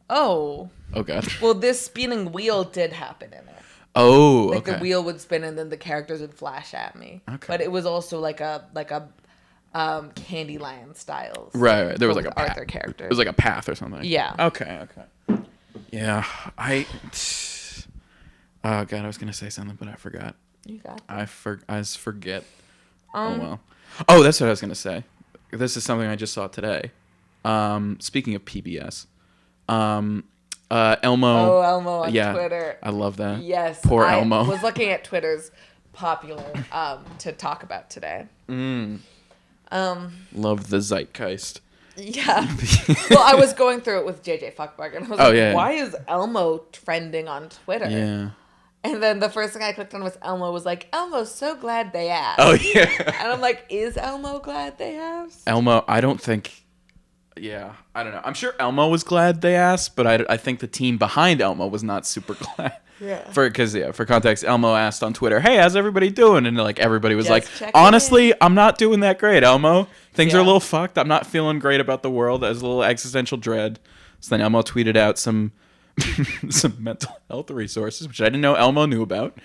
Oh God. Well, this spinning wheel did happen in it. Oh, like the wheel would spin and then the characters would flash at me. Okay. But it was also like a Candyland styles. Right. There was like a Arthur character. It was like a path or something. Yeah. Okay. Yeah. Oh God, I was gonna say something, but I forgot. You got that. I forget. Oh well. Oh, that's what I was gonna say. This is something I just saw today. Speaking of PBS. Elmo. Oh, Elmo on Twitter. I love that. Yes. Poor Elmo. I was looking at Twitter's popular to talk about today. Love the zeitgeist. Yeah. Well, I was going through it with JJ Fuckberg, and I was why is Elmo trending on Twitter? Yeah. And then the first thing I clicked on was Elmo was like, Elmo's so glad they asked. Oh, yeah. And I'm like, is Elmo glad they asked? Elmo, I don't think... Yeah, I don't know. I'm sure Elmo was glad they asked, but I think the team behind Elmo was not super glad. Yeah. For context, Elmo asked on Twitter, "Hey, how's everybody doing?" And like everybody was Just like, "Honestly, I'm not doing that great, Elmo. Things are a Yeah. little fucked. I'm not feeling great about the world. There's a little existential dread." So then Elmo tweeted out some mental health resources, which I didn't know Elmo knew about,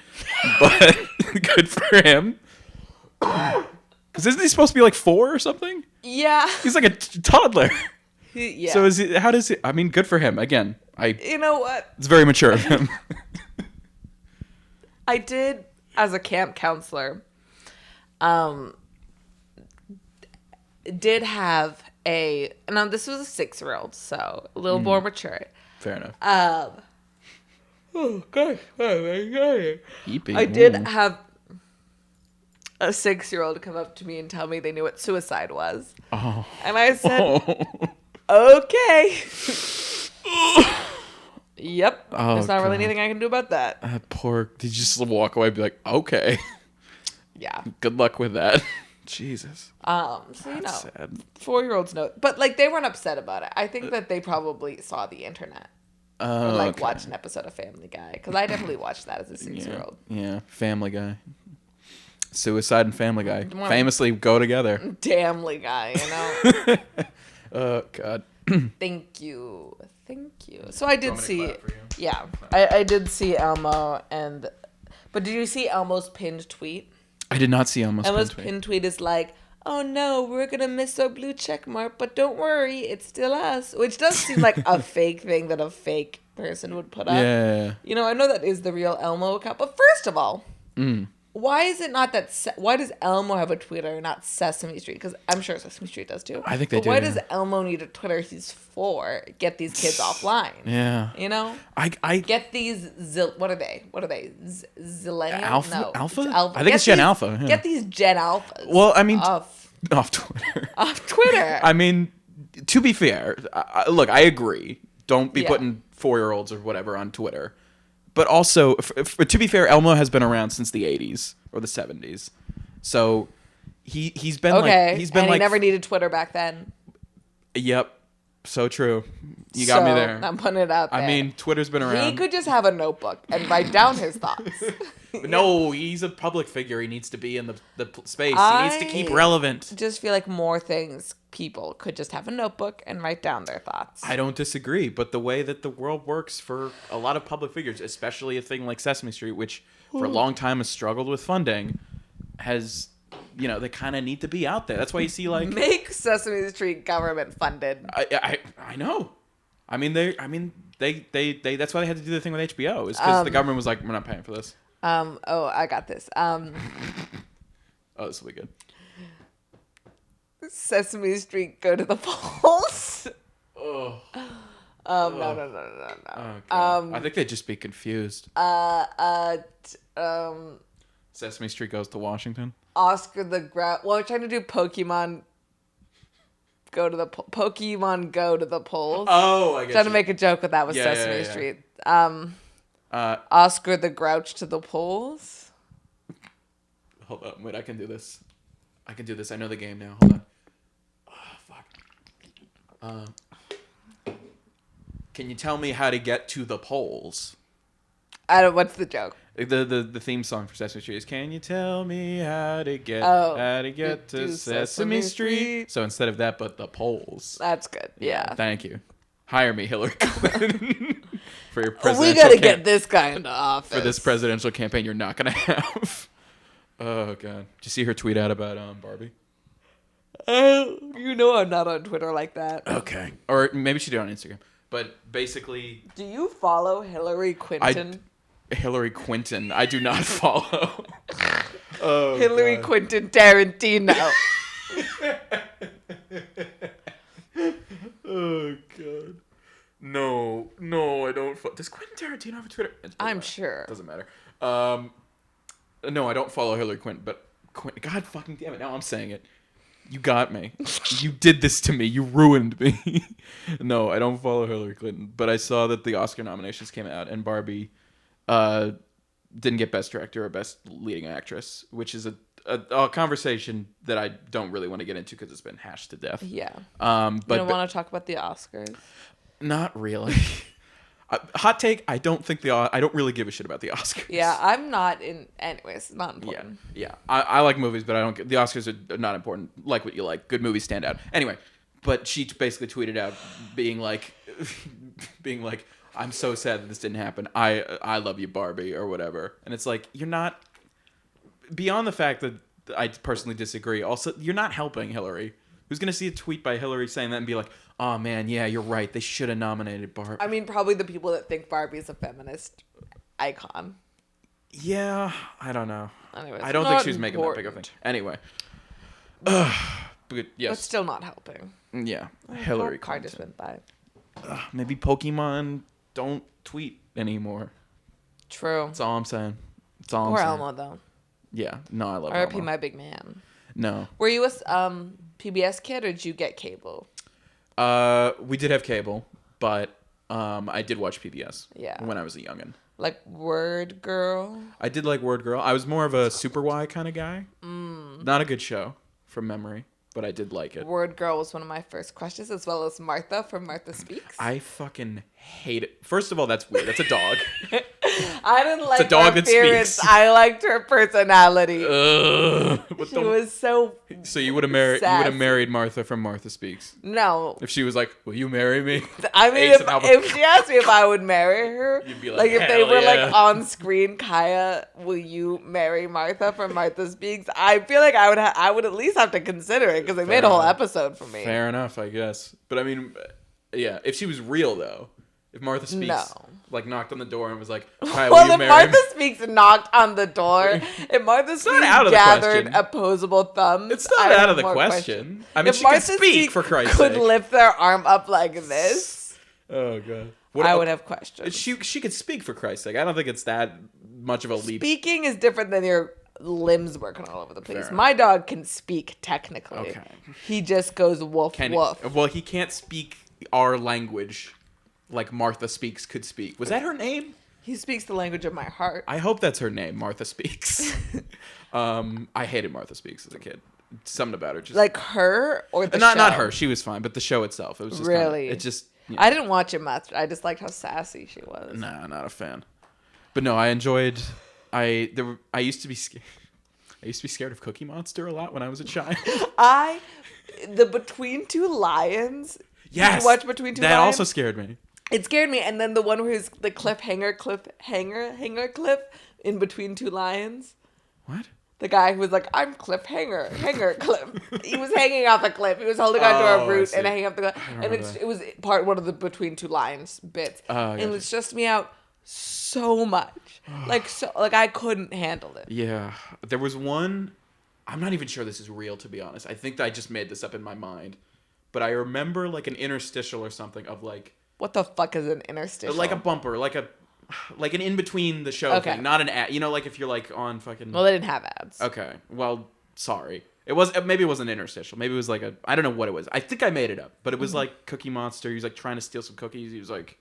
but good for him. Because isn't he supposed to be like 4 or something? Yeah. He's like a toddler. Yeah. So is he? How does he? I mean, good for him. Again, You know what? it's very mature of him. I did, as a camp counselor, did have now this was a 6-year-old, so a little more mature. Fair enough. Oh gosh, oh my god! Eeping. I did have a 6-year-old come up to me and tell me they knew what suicide was, Oh. and I said, "Okay." Yep. Oh, There's not really God. anything I can do about that. Poor. Did you just walk away and be like, okay, Yeah. good luck with that? Jesus. So That's sad. 4-year-olds know, but like they weren't upset about it. I think that they probably saw the internet or like Okay. watched an episode of Family Guy, because I definitely watched that as a 6-year-old. Yeah. Family Guy. Suicide and Family Guy Well- famously go together. Damnly Guy, you know. Oh God. Thank you. So I did me to see, clap for you? yeah, I did see Elmo, but did you see Elmo's pinned tweet? I did not see Elmo's Elmo's tweet. pinned tweet is like, "Oh no, we're gonna miss our blue check mark, but don't worry, it's still us," which does seem like a fake thing that a fake person would put up. Yeah. You know, I know that is the real Elmo account, but first of all, why is it not that? Why does Elmo have a Twitter, not Sesame Street? Because I'm sure Sesame Street does too. I think they but do, Why yeah. does Elmo need a Twitter? He's 4. Get these kids offline. Yeah. You know, I get these. What are they? Zillennials? Alpha? No, Alpha? it's Alpha. I think it's Gen Alpha, yeah. Get these Gen Alphas. Well, I mean, off off Twitter. Twitter. I mean, to be fair, look, I agree. Don't be Yeah. putting 4-year-olds or whatever on Twitter. But also, to be fair, Elmo has been around since the 80s or the 70s. So he's been okay. he's been and like he never needed Twitter back then. Yep. So true. You got me there. I'm putting it out there. I mean, Twitter's been around. he could just have a notebook and write down his thoughts. No, he's a public figure. He needs to be in the space. He needs to keep relevant. Just feel like more things people could just have a notebook and write down their thoughts. I don't disagree, but the way that the world works for a lot of public figures, especially a thing like Sesame Street, which for a long time has struggled with funding, has, they kind of need to be out there. That's why you see like Make Sesame Street government funded. I know. I mean they that's why they had to do the thing with HBO, is because the government was like, we're not paying for this. I got this. Oh, this will be good. Sesame Street, go to the polls. Oh. No. Oh, God. I think they'd just be confused. Sesame Street goes to Washington. Oscar the Grouch. Well, we're trying to do Pokemon. Pokemon Go to the polls. Oh, I guess. Trying to make a joke with that with Yeah, Sesame yeah. Street. Oscar the Grouch to the polls. Hold on. Wait, I can do this. I know the game now. Hold on. Oh, fuck. Can you tell me how to get to the polls? What's the joke? The theme song for Sesame Street is "Can you tell me how to get to Sesame Street?" So instead of that, but the polls. That's good. Yeah. Thank you. Hire me, Hillary Clinton, for your We presidential gotta get this guy into office. for this presidential campaign. You're not gonna have. Oh God! Did you see her tweet out about Barbie? You know I'm not on Twitter like that. Okay. Or maybe she did on Instagram. But basically, Do you follow Hillary Clinton? Hillary Clinton, I do not follow. Oh, Hillary God. Clinton Tarantino. Oh God. No, I don't. Does Quentin Tarantino have a Twitter? I'm sure. Doesn't matter. No, I don't follow Hillary Clinton, but God fucking damn it! Now I'm saying it. You got me. You did this to me. You ruined me. No, I don't follow Hillary Clinton, but I saw that the Oscar nominations came out and Barbie didn't get Best Director or Best Leading Actress, which is a conversation that I don't really want to get into because it's been hashed to death. Yeah. But you don't want to talk about the Oscars? Not really. Hot take, I don't really give a shit about the Oscars. Yeah, I'm not in. Anyways, not important. Yeah. I like movies, but I don't. The Oscars are not important. Like what you like. Good movies stand out. Anyway, but she basically tweeted out, being like, I'm so sad that this didn't happen. I love you, Barbie, or whatever. And it's like, you're not. Beyond the fact that I personally disagree. Also, you're not helping Hillary. Who's gonna see a tweet by Hillary saying that and be like, "Oh man, yeah, you're right. They should have nominated Barbie." I mean, probably the people that think Barbie is a feminist icon. Yeah, I don't know. Anyways, I don't think she was making that big of a thing. Anyway, but yes, but still not helping. Yeah, Hillary Car Clinton. just went by. Maybe Pokemon don't tweet anymore. True. That's all I'm saying. That's all I'm Or saying. Elmo though. Yeah, no, I love R.I.P. Elmo. my big man. No. Were you a PBS kid or did you get cable? We did have cable, but I did watch PBS. Yeah. When I was a youngin. Like Word Girl? I did like Word Girl. I was more of a Super Y kind of guy. Not a good show from memory, but I did like it. Word Girl was one of my first crushes, as well as Martha from Martha Speaks. I fucking hate it. First of all, that's weird. That's a dog. I didn't like a dog her that appearance. speaks. I liked her personality. She was so So you would have married. You would sassy. have married Martha from Martha Speaks. No. If she was like, "Will you marry me?" I mean, Ace and Alba- if she asked me if I would marry her, You'd be like, if they "Hell were yeah." like on screen, Kaija, will you marry Martha from Martha Speaks? I feel like I would at least have to consider it because they made a whole enough. episode for me. Fair enough, I guess. But I mean, yeah, if she was real though, if Martha Speaks No. like knocked on the door and was like, "Hi, will Well, you if marry Martha me?" Speaks knocked on the door, if Martha Speaks not out of the gathered question. opposable thumbs, It's not I out have of the more question. questions. I mean, If she can Martha speak, Speaks for Christ's could sake. lift their arm up like this, Oh god. I would have questions. She could speak for Christ's sake. I don't think it's that much of a leap. Speaking is different than your limbs working all over the place. Fair My dog can speak technically. Okay. He just goes woof woof. Well, he can't speak our language like Martha Speaks could speak. Was that her name? He speaks the language of my heart. I hope that's her name, Martha Speaks. I hated Martha Speaks as a kid. Something about her just Like her or the not show? her. She was fine, but the show itself, it was just Really? it just I didn't watch it much. I just liked how sassy she was. Nah, not a fan. But no, I enjoyed. I used to be scared. I used to be scared of Cookie Monster a lot when I was a child. The Between Two Lions. Yes, Did you watch Between Two Lions? that also scared me. It scared me. And then the one where he's the hanger cliff in Between Two Lions. What? The guy who was like, I'm hanger cliff. He was hanging off a cliff. He was holding onto Oh, a I root see. and hanging off the cliff. And remember that. it was part one of the Between Two Lions bits. Oh, and gotcha. it stressed me out so much. like I couldn't handle it. Yeah, there was one. I'm not even sure this is real, to be honest. I think that I just made this up in my mind. But I remember like an interstitial or something of like What the fuck is an interstitial? a bumper, like an in between the show Okay. thing, not an ad. You know, like if you're like on fucking. Well, they didn't have ads. Okay, well, sorry. It was maybe it wasn't interstitial. Maybe it was like I don't know what it was. I think I made it up, but it was like Cookie Monster. He was like trying to steal some cookies. He was like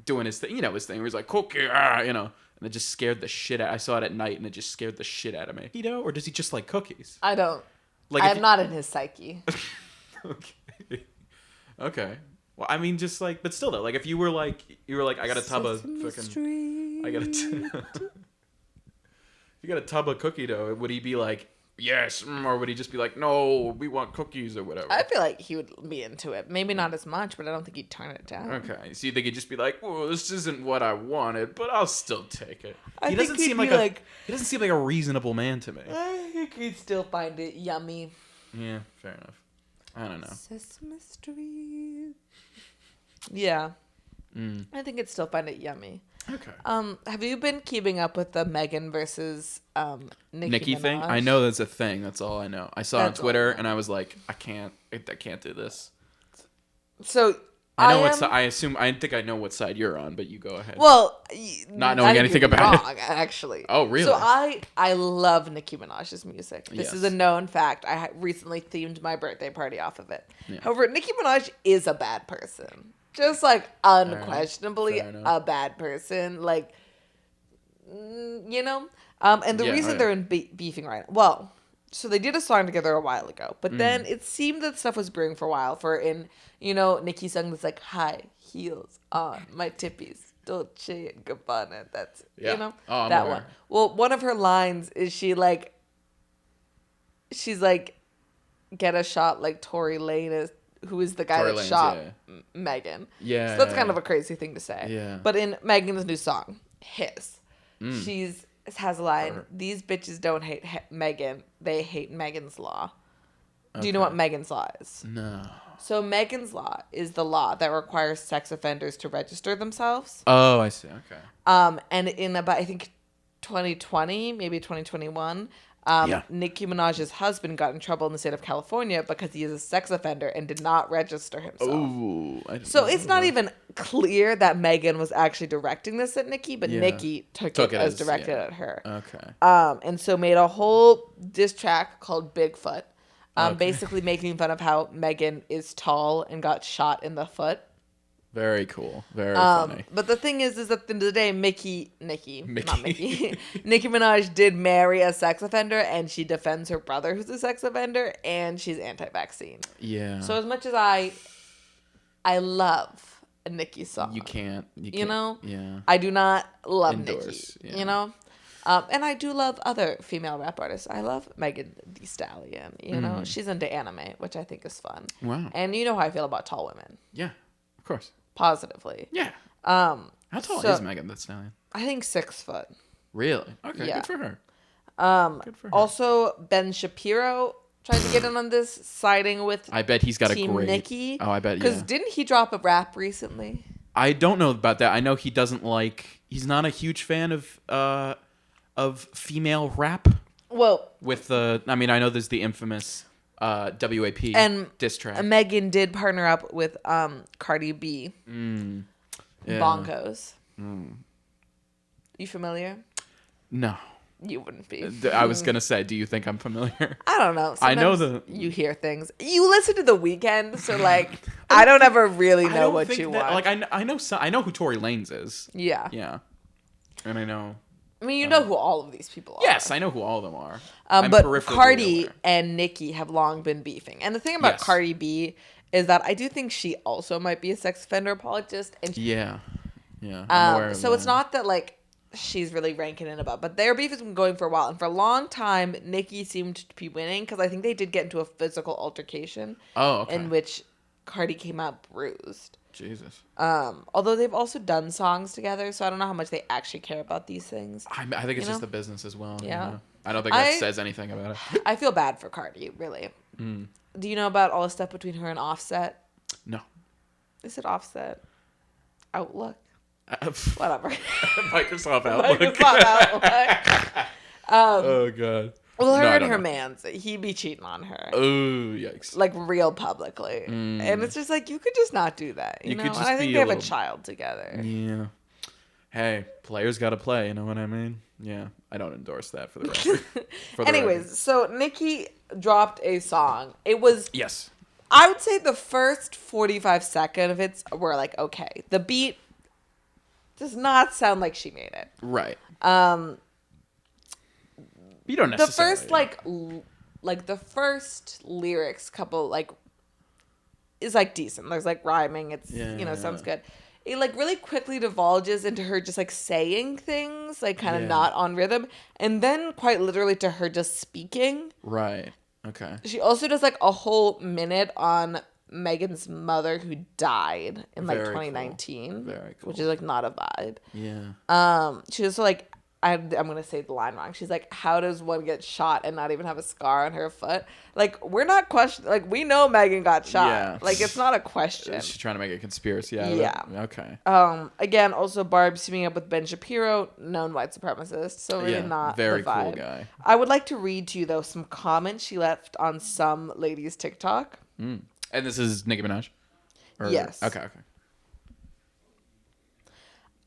doing his thing, his thing. Where he's like cookie, and it just scared the shit out. I saw it at night, and it just scared the shit out of me. Or does he just like cookies? I don't. Like if I'm not in his psyche. Okay. Well, I mean, just like, but still though, like if you were like, I got a tub of fucking, I got a. You got a tub of cookie dough. Would he be like, yes, or would he just be like, no, we want cookies or whatever? I feel like he would be into it. Maybe not as much, but I don't think he'd turn it down. Okay, so you think he'd just be like, "Well, this isn't what I wanted, but I'll still take it." I He think doesn't he'd seem be like he doesn't seem like a reasonable man to me. I think he'd still find it yummy. Yeah, fair enough. I don't know. Sesame Street. Yeah. I think I'd still find it yummy. Okay. Have you been keeping up with the Megan versus Nikki Minaj thing? I know that's a thing. That's all I know. I saw it on That's all I Twitter, know. and I was like, I can't do this. So I know what side. I think I know what side you're on, but you go ahead. Well, Not knowing anything about wrong, actually. Oh, really? So I love Nicki Minaj's music. This is a Yes. known fact. I recently themed my birthday party off of it. Yeah. However, Nicki Minaj is a bad person. Just like unquestionably Fair enough. a bad person. Like, you know? And the Yeah, reason oh, yeah. they're in beefing right now. Well, so they did a song together a while ago, but Mm. then it seemed that stuff was brewing for a while. Nicki's song that's like high heels on my tippies, Dolce and Gabbana. That's Yeah. Oh, I'm that aware. one. Well, one of her lines is she's like, get a shot like Tory Lane is, who is the guy Tory that Lanez, shot yeah. Megan. Yeah. So that's kind of a crazy thing to say. Yeah. But in Megan's new song, His, Mm. has a line, Her. these bitches don't hate Megan, they hate Megan's Law. Do you know Okay. what Megan's Law is? No. So Megan's Law is the law that requires sex offenders to register themselves. Oh, I see. Okay. And in about, I think, 2020, maybe 2021, Yeah. Nicki Minaj's husband got in trouble in the state of California because he is a sex offender and did not register himself. Oh. So it's not even clear that Megan was actually directing this at Nicki, but Yeah. Nicki took it as directed at her. Okay. And so made a whole diss track called Bigfoot, Okay. basically making fun of how Megan is tall and got shot in the foot. Very cool. Very funny. But the thing is at the end of the day, Nicki Minaj did marry a sex offender, and she defends her brother who's a sex offender, and she's anti-vaccine. Yeah. So as much as I love a Nicki song, you can't. you know, Yeah. I do not love Endorse, Nicki. yeah. You know, and I do love other female rap artists. I love Megan Thee Stallion. You know, she's into anime, which I think is fun. Wow. And you know how I feel about tall women, Yeah. Of course. positively. Yeah. How tall so- is Megan Thee Stallion? I think 6 foot. Really? Okay. Yeah. Good for her. Good for her. Also, Ben Shapiro tried to get in on this, siding with I bet he's got Team a great. Nicki. Oh, I bet. Because Yeah. didn't he drop a rap recently? I don't know about that. I know he doesn't like. He's not a huge fan of female rap. Well, With the, I mean, I know there's the infamous WAP and diss track. Megan did partner up with Cardi B. Yeah. Bonkos. You familiar? No. You wouldn't be. I was gonna say, do you think I'm familiar? I don't know. I know Sometimes the- you hear things. You listen to The Weeknd, so like I don't ever really I know don't what think you that, want. Like I know who Tory Lanez is. Yeah. Yeah. And I know. I mean, you know who all of these people are. Yes, I know who all of them are. I'm But peripherally Cardi aware. and Nicki have long been beefing. And the thing about Yes. Cardi B is that I do think she also might be a sex offender apologist. And Yeah. Yeah. I'm aware of so it's that. not that like she's really ranking it about, but their beef has been going for a while. And for a long time, Nicki seemed to be winning because I think they did get into a physical altercation Oh, okay. in which Cardi came out bruised. Jesus. Although they've also done songs together, so I don't know how much they actually care about these things. I think it's You just know? the business as well. Yeah. You know? I don't think that says anything about it. I feel bad for Cardi, really. Do you know about all the stuff between her and Offset? No. Is it Offset? Outlook? Whatever. Microsoft Outlook. Microsoft Outlook. Oh god. Well, her No, I and don't her know. man's, he be cheating on her. Oh yikes. Like real publicly. And it's just like, you could just not do that. You know? could And just I think be they a have a little- child together. Yeah. Hey, players got to play. You know what I mean? Yeah. I don't endorse that for the record. For the Anyways, record. so Nicki dropped a song. It was, Yes. I would say the first 45 seconds of it were like, okay. The beat does not sound like she made it. Right. You don't The necessarily. first like the first lyrics couple like is like decent. There's like rhyming. It's sounds good. It like really quickly divulges into her just like saying things like kind of Yeah. not on rhythm, and then quite literally to her just speaking. Right. Okay. She also does like a whole minute on Megan's mother who died in like Very cool. 2019, Very cool. which is like not a vibe. Yeah. She was like, I'm gonna say the line wrong. She's like, how does one get shot and not even have a scar on her foot? Like, we're not questioning. Like, we know Megan got shot. Yeah. Like, it's not a question. Is she trying to make a conspiracy out of Yeah. it? Okay. Again, also Barb teaming up with Ben Shapiro, known white supremacist. So really Yeah, not very the vibe. cool guy. I would like to read to you though some comments she left on some lady's TikTok. And this is Nicki Minaj. Or, Yes. Okay.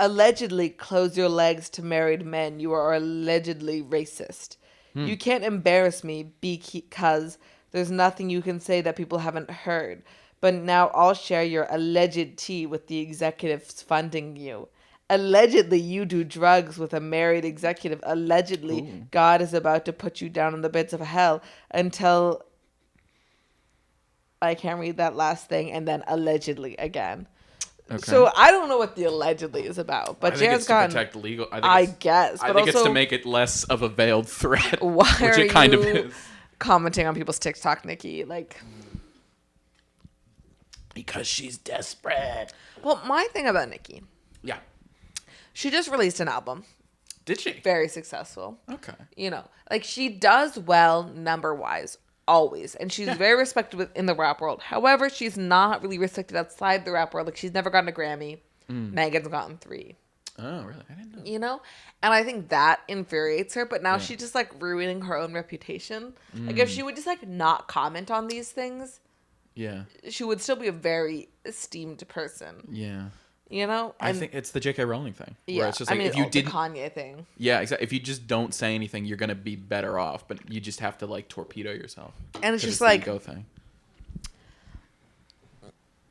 Allegedly close your legs to married men. You are allegedly racist. You can't embarrass me because there's nothing you can say that people haven't heard. But now I'll share your alleged tea with the executives funding you. Allegedly, you do drugs with a married executive. Allegedly, Ooh. God is about to put you down in the pits of hell until I can't read that last thing, and then allegedly again. Okay. So I don't know what the allegedly is about, but I think Jan's it's to gotten. protect legal. I guess, I but think it's also, to make it less of a veiled threat, why which are it kind of you is. commenting on people's TikTok, Nikki? Like, Because she's desperate. well, my thing about Nikki, Yeah. she just released an album, Did she? very successful. Okay. You know, like she does well number wise always, and she's very respected in the rap world. However, she's not really respected outside the rap world. Like she's never gotten a Grammy. Megan's gotten 3. Oh, really? I didn't know. You know, and I think that infuriates her. But now she's just like ruining her own reputation. Like if she would just like not comment on these things, Yeah. she would still be a very esteemed person. Yeah. You know, I think it's the J.K. Rowling thing. yeah. Where it's just like, if the you didn't. Kanye thing. Yeah, exactly. If you just don't say anything, you're going to be better off. But you just have to, like, torpedo yourself. And it's 'Cause just the like, ego thing.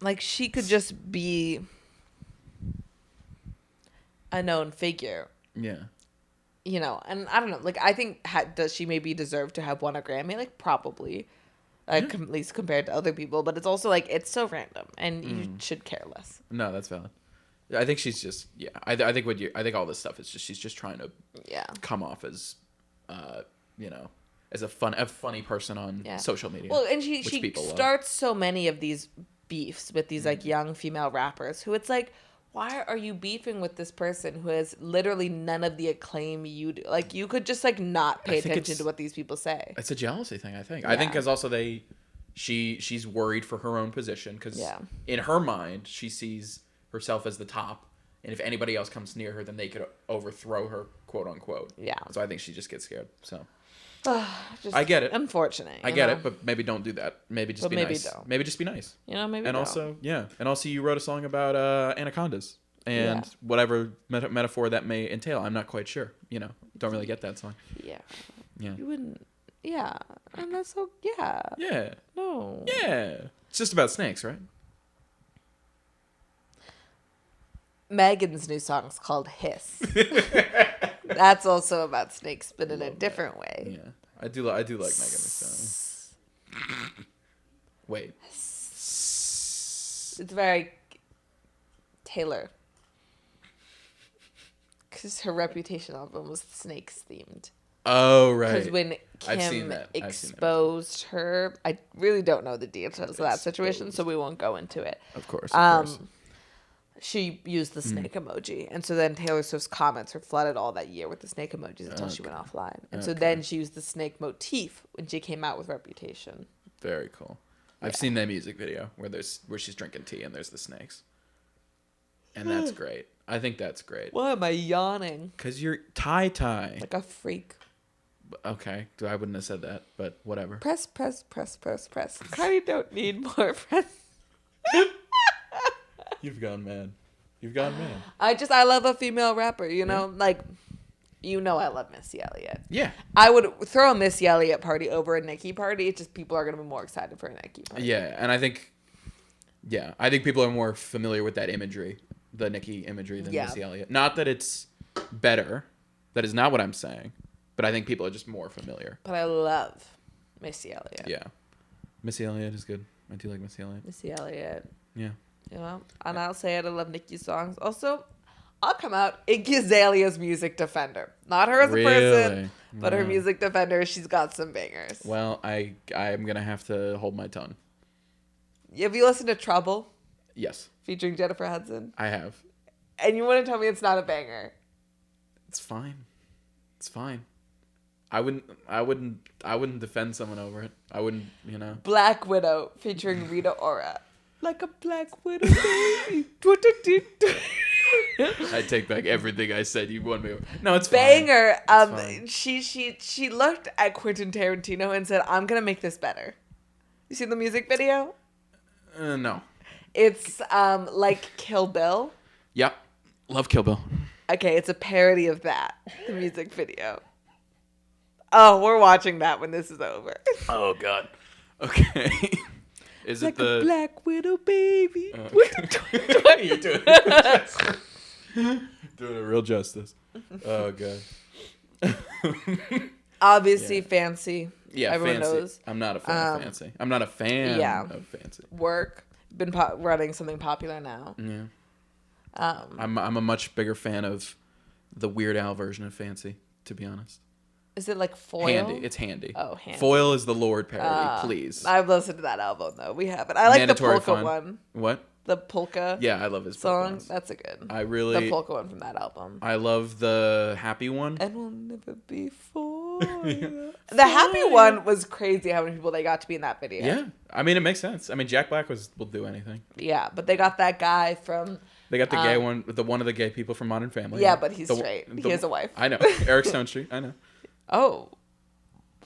like she could just be a known figure. Yeah. You know, and I don't know. Like I think does she maybe deserve to have won a Grammy? Like probably. Like at least compared to other people, but it's also like it's so random, and you should care less. No, that's valid. I think she's just I think I think all this stuff is just she's just trying to come off as, you know, as a funny person on social media. Well, and she love. starts so many of these beefs with these like young female rappers who it's like, why are you beefing with this person who has literally none of the acclaim you do? Like you could just like not pay attention to what these people say. It's a jealousy thing, I think. I think because also she's worried for her own position because in her mind she sees herself as the top, and if anybody else comes near her, then they could overthrow her, quote unquote. Yeah. So I think she just gets scared. So I get it. Unfortunate. I get it, but maybe don't do that. Maybe just be nice. Don't. Maybe just be nice. You know, maybe. And don't. also, you wrote a song about anacondas and whatever metaphor that may entail. I'm not quite sure. You know, don't really get that song. Yeah. Yeah. You wouldn't. Yeah, and that's so. Yeah. Yeah. No. Yeah. It's just about snakes, right? Megan's new song is called Hiss. That's also about snakes, but in a different way. Yeah, I do like Megan's song. Wait. It's very Taylor. Because her Reputation album was snakes themed. Oh, right. Because when Kim exposed her, I really don't know the details of that situation, so we won't go into it. Of course. She used the snake emoji. And so then Taylor Swift's comments were flooded all that year with the snake emojis until she went offline. And so then she used the snake motif when she came out with Reputation. Very cool. I've seen that music video where she's drinking tea and there's the snakes. And that's great. I think that's great. Why am I yawning? Because you're tie. Like a freak. Okay. I wouldn't have said that, but whatever. Press. Kylie don't need more press. You've gone mad. I love a female rapper, you know? Like, you know I love Missy Elliott. Yeah. I would throw a Missy Elliott party over a Nicki party. It's just people are going to be more excited for a Nicki party. Yeah, and I think people are more familiar with that imagery, the Nicki imagery, than Missy Elliott. Not that it's better. That is not what I'm saying. But I think people are just more familiar. But I love Missy Elliott. Yeah. Missy Elliott is good. I do like Missy Elliott. Missy Elliott. Yeah. You know, and I'll say it. I love Nicki's songs. Also, I'll come out Iggy Azalea's music defender. Not her as a person, but her music defender. She's got some bangers. Well, I'm gonna have to hold my tongue. Have you listened to Trouble? Yes. Featuring Jennifer Hudson. I have. And you want to tell me it's not a banger? It's fine. I wouldn't defend someone over it. I wouldn't, you know. Black Widow featuring Rita Ora. Like a black widow baby. I take back everything I said. You won me over. No, it's banger. Fine. She looked at Quentin Tarantino and said, "I'm gonna make this better." You seen the music video? No. It's like Kill Bill. Yep. Love Kill Bill. Okay, it's a parody of that. The music video. Oh, we're watching that when this is over. Oh God. Okay. Is Like it the a black widow baby. You're doing it. Doing it real justice. Oh God. Obviously, Yeah. Fancy. Yeah, Everyone Fancy. knows. I'm not a fan of Fancy. I'm not a fan of Fancy. Work. Been running something popular now. Yeah. I'm a much bigger fan of the Weird Al version of Fancy, to be honest. Is it like Foil? Handy. It's Handy. Oh, Handy. Foil is the Lord parody, please. I've listened to that album though. We haven't. I like Mandatory the polka Fun. one. What? The polka. Yeah, I love his song. polka ones. That's a good. The polka one from that album. I love the happy one. And we'll never be for you. The happy one was crazy. How many people they got to be in that video? Yeah, I mean it makes sense. I mean Jack Black will do anything. Yeah, but they got that guy from. They got the gay one, one of the gay people from Modern Family. Yeah, but he's straight. He has a wife. I know. Eric Stonestreet. I know. Oh,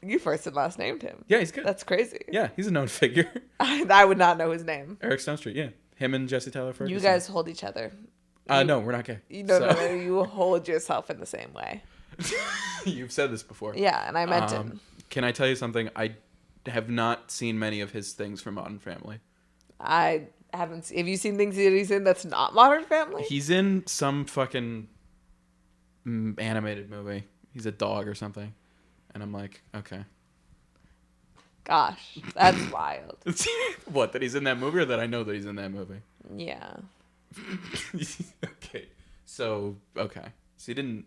you first and last named him. Yeah, he's good. That's crazy. Yeah, he's a known figure. I would not know his name. Eric Stonestreet. Yeah, him and Jesse Tyler Ferguson. You guys hold each other. No, we're not gay. No, you hold yourself in the same way. You've said this before. Yeah, and I meant it. Can I tell you something? I have not seen many of his things from Modern Family. I haven't. Have you seen things that he's in that's not Modern Family? He's in some fucking animated movie. He's a dog or something, and I'm like, okay. Gosh, that's wild. What? That he's in that movie, or that I know that he's in that movie? Yeah. Okay. So okay. So he didn't.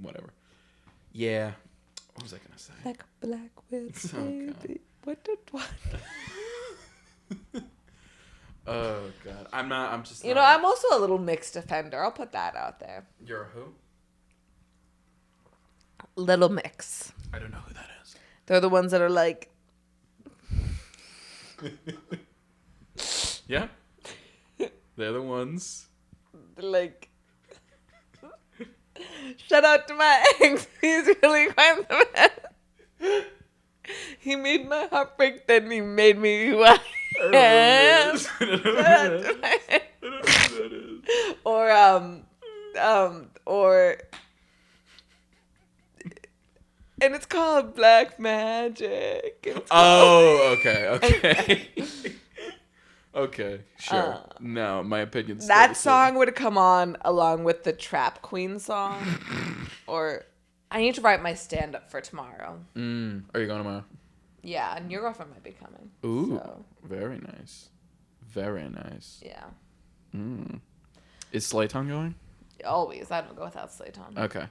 Whatever. Yeah. What was I gonna say? Like a black widow baby. What? Oh God. I'm just. You know, I'm also a little mixed offender. I'll put that out there. You're a who? Little mix. I don't know who that is. They're the ones that are like. Yeah. They're the ones. Like. Shout out to my ex. He's really quite the man. He made my heart break, then he made me who I am. Or and it's called Black Magic. Okay. Okay, sure. No, my opinion's still that the same. song would come on along with the Trap Queen song. Or I need to write my stand up for tomorrow. Are you going tomorrow? Yeah, and your girlfriend might be coming. Ooh, so. Very nice. Very nice. Yeah. Is Slayton going? Always. I don't go without Slayton. Okay.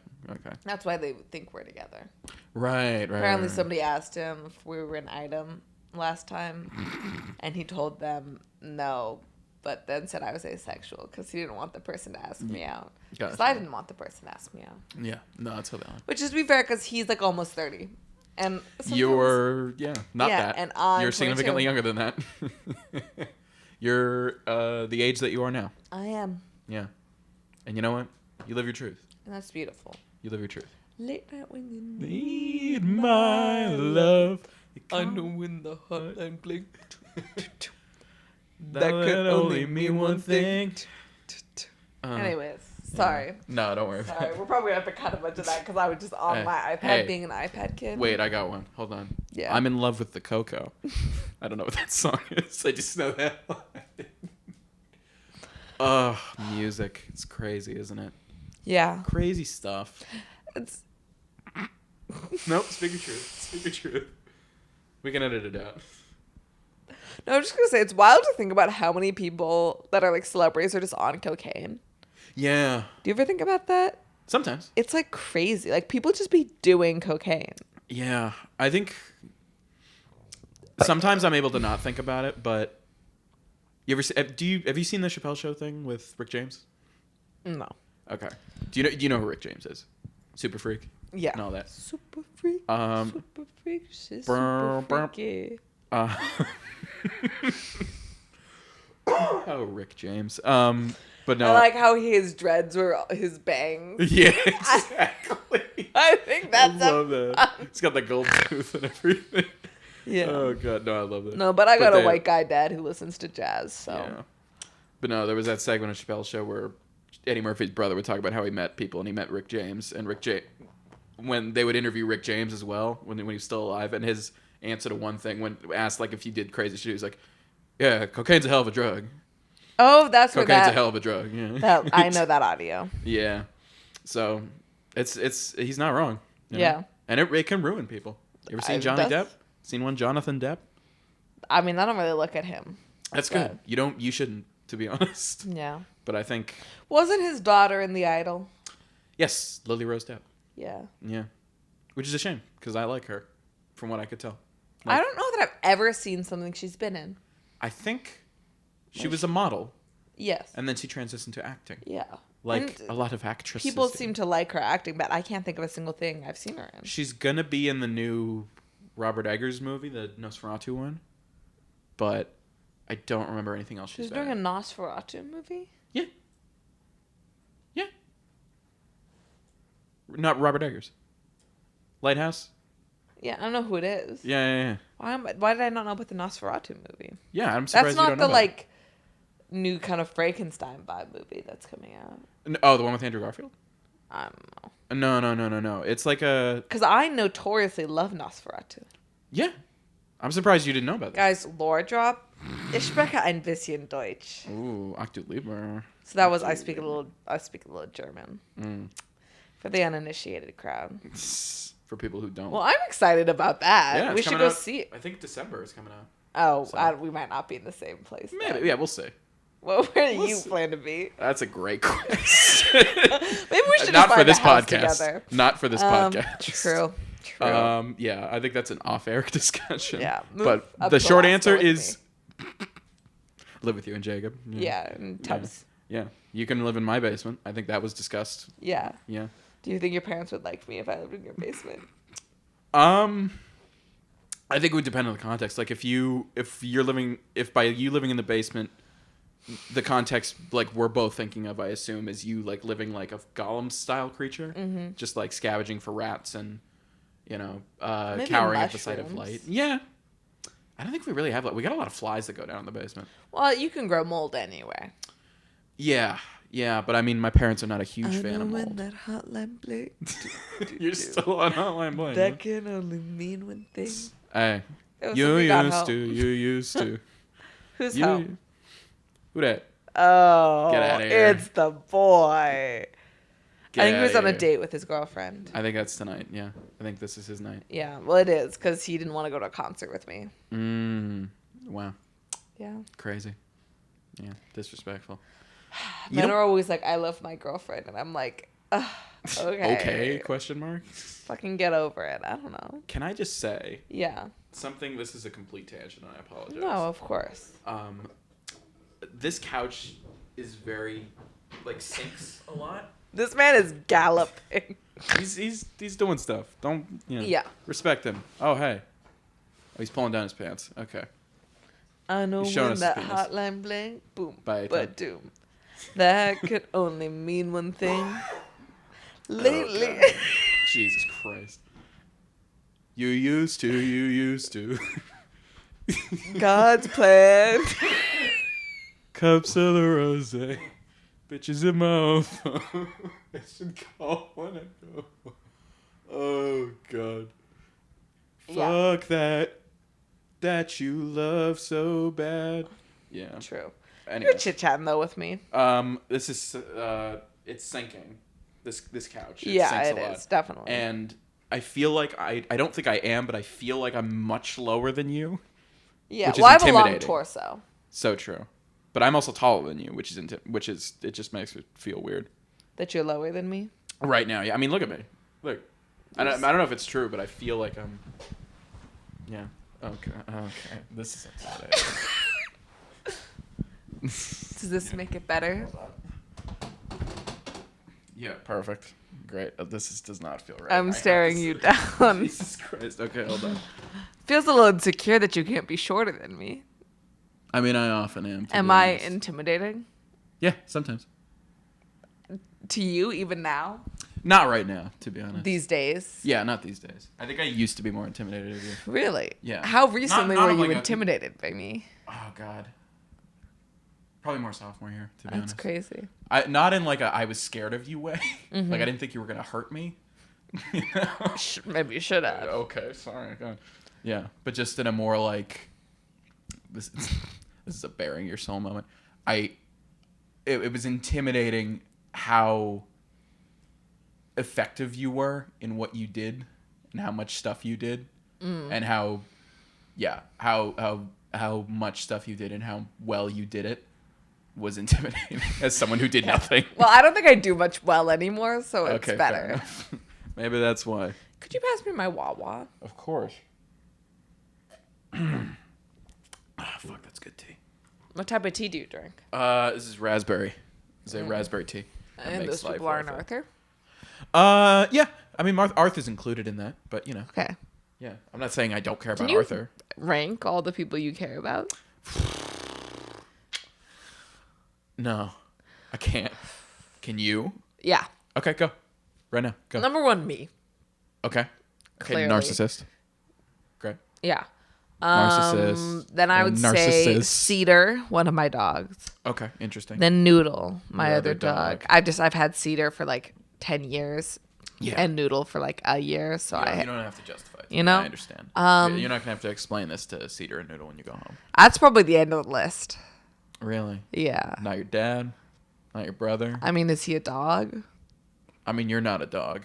That's why they think we're together. Right. Apparently somebody asked him if we were an item last time, and he told them no, but then said I was asexual because he didn't want the person to ask me out. Because I didn't want the person to ask me out. Yeah. No, that's so valid. Which is, to be fair, because he's like almost 30. And you're, not that. And I'm You're 22. significantly younger than that. You're the age that you are now. I am. Yeah. And you know what? You live your truth. And that's beautiful. You live your truth. Late night when you Need my love. I know when the hotline blinked. That could only mean one thing. Anyways, sorry. No, don't worry. Sorry, we're probably going to have to cut a bunch of that because I was just on my iPad being an iPad kid. Wait, I got one. Hold on. Yeah. I'm in love with the Coco. I don't know what that song is. I just know that line. Oh, music. It's crazy, isn't it? Yeah. Crazy stuff. It's Nope, speak your truth. Speak your truth. We can edit it out. No, I'm just going to say it's wild to think about how many people that are like celebrities are just on cocaine. Yeah. Do you ever think about that? Sometimes. It's like crazy. Like people just be doing cocaine. Yeah. I think sometimes I'm able to not think about it, but you ever have you seen the Chappelle Show thing with Rick James? No. Okay. Do you know who Rick James is? Super freak. Yeah. And all that. Super freak. Super freak. She's Brr, super freaky. Oh, Rick James. But no. I like how his dreads were his bangs. Yeah, exactly. I think that's I love that. It's got the gold tooth and everything. Yeah. Oh god, no, I love that. No, but I got a white guy dad who listens to jazz, so. Yeah. But no, there was that segment of Chappelle's show where Eddie Murphy's brother would talk about how he met people, and he met Rick James, and when they would interview Rick James as well, when he was still alive, and his answer to one thing, when asked like if he did crazy shit, he was like, "Yeah, cocaine's a hell of a drug. Oh, that's where Cocaine's that. a hell of a drug." Yeah. I know that audio. Yeah. So, it's he's not wrong. You know? Yeah. And it can ruin people. You ever seen Johnny Depp? Seen one Jonathan Depp? I mean, I don't really look at him. That's good. You shouldn't, to be honest. Yeah. But I think Wasn't his daughter in The Idol? yes, Lily Rose Depp. Yeah. Yeah. Which is a shame because I like her, from what I could tell. I don't know that I've ever seen something she's been in. I think she was a model, Yes. and then she transitioned to acting. Yeah. Like And a lot of actresses. people do. seem to like her acting, but I can't think of a single thing I've seen her in. She's gonna be in the new Robert Eggers movie, the Nosferatu one, but I don't remember anything else she's She's been doing a in. Nosferatu movie? Yeah. Yeah. Not Robert Eggers. Lighthouse? Yeah, I don't know who it is. Yeah. Why did I not know about the Nosferatu movie? Yeah, I'm surprised That's you not don't the know like new kind of Frankenstein vibe movie that's coming out. that. Oh, the one with Andrew Garfield? I don't know. No. It's like a... Because I notoriously love Nosferatu. Yeah. I'm surprised you didn't know about that. Guys, lore drop. Ich spreche ein bisschen Deutsch. Ooh, Ach du Lieber. So that was I speak a little German. Mm. For the uninitiated crowd. For people who don't. Well, I'm excited about that. Yeah, We it's should coming go out- see it. I think December is coming out. Oh, So- we might not be in the same place. Maybe. then. Yeah, we'll see. Well, where do We'll you see. plan to be? That's a great question. Maybe we should Not just for find this a house podcast. together. Not for this podcast. True. Yeah, I think that's an off-air discussion. Yeah, move But up the to short Alaska answer with is live with you and Jacob. Yeah, and tubs. Yeah. You can live in my basement. I think that was discussed. Yeah. Yeah. Do you think your parents would like me if I lived in your basement? I think it would depend on the context. Like if by you living in the basement, the context like we're both thinking of, I assume, is you like living like a Gollum style creature, just like scavenging for rats and Maybe cowering at the sight of mushrooms. light. Yeah, I don't think we really have like we got a lot of flies that go down in the basement. Well, you can grow mold anyway. Yeah, but I mean, my parents are not a huge fan of when mold. that hotline blink. You're still on Hotline Bling. That can only mean one thing. Hey, It was you something about used help. to. You used to. Who's You- home? Who that? Oh, Get outta here. it's the boy. Get I think he was outta on a here. date with his girlfriend. I think that's tonight. Yeah, I think this is his night. Yeah, well, it is because he didn't want to go to a concert with me. Wow, Yeah. crazy. Yeah, disrespectful. Men are always like, I love my girlfriend. And I'm like, ugh, okay. Okay? Question mark. Fucking get over it. I don't know. Can I just say Yeah. something? This is a complete tangent. I apologize. No, of course. This couch is very like sinks a lot. This man is galloping. He's doing stuff. Don't Yeah. Respect him. Oh hey. Oh, he's pulling down his pants. Okay. I know He's showing when us that his penis. hotline bling, boom, Bye, but doom. That could only mean one thing. Lately. Oh, God. Jesus Christ. You used to. God's plan. Cups of the rosé. Bitches in my phone. I should call when I go. Oh, God. Yeah. Fuck that you love so bad. Yeah. True. Anyway. You're chit-chatting, though, with me. This is, it's sinking. This couch. Yeah, sinks it a lot. is, definitely. And I feel like, I don't think I am, but I feel like I'm much lower than you. Yeah, which is well, I have a long intimidating. torso. So true. But I'm also taller than you, which is it just makes it feel weird. That you're lower than me? Right now, yeah. I mean, look at me. Look. I don't know if it's true, but I feel like I'm... Yeah. Okay. This is intimidating. Does this make it better? Yeah, perfect. Great. This does not feel right. I'm I have staring to you sit. down. Jesus Christ. Okay, hold on. Feels a little insecure that you can't be shorter than me. I mean, I often am. to Am be I honest. intimidating Yeah, sometimes. to you even now? Not right now, to be honest. These days? Yeah, not these days. I think I used to be more intimidated of you. Really? Yeah. How recently Not were of you like a- intimidated by me? Oh, God. Probably more sophomore year, to be That's honest. crazy. Not in like a I was scared of you way. Like I didn't think you were gonna hurt me. You know? Maybe you should have. Okay, sorry. God. Yeah, but just in a more like this. This is a bearing your soul moment. It was intimidating how effective you were in what you did and how much stuff you did and how much stuff you did and how well you did it was intimidating as someone who did nothing. Well, I don't think I do much well anymore, so it's Okay, better. Maybe that's why. Could you pass me my Wawa? Of course. Fuck, that's good tea. What type of tea do you drink? This is raspberry. It's a raspberry tea. That And makes those life people aren't worth it. Arthur? Yeah. I mean, Arthur's included in that, but you know. Okay. Yeah. I'm not saying I don't care about you- Arthur. Rank all the people you care about? No, I can't. Can you? Yeah. Okay, go. Right now, go. Number 1, me. Okay. Clearly. Narcissist. Great. Yeah. Narcissist. Then I would say Narcissist. Cedar, one of my dogs. Okay, interesting. Then Noodle, my Your other other dog. dog. I've had Cedar for like 10 years. Yeah. And Noodle for like a year. So you don't have to justify it. You know? I understand. You're not gonna have to explain this to Cedar and Noodle when you go home. that's probably the end of the list. Really? Yeah. Not your dad? Not your brother? I mean, is he a dog? I mean, you're not a dog.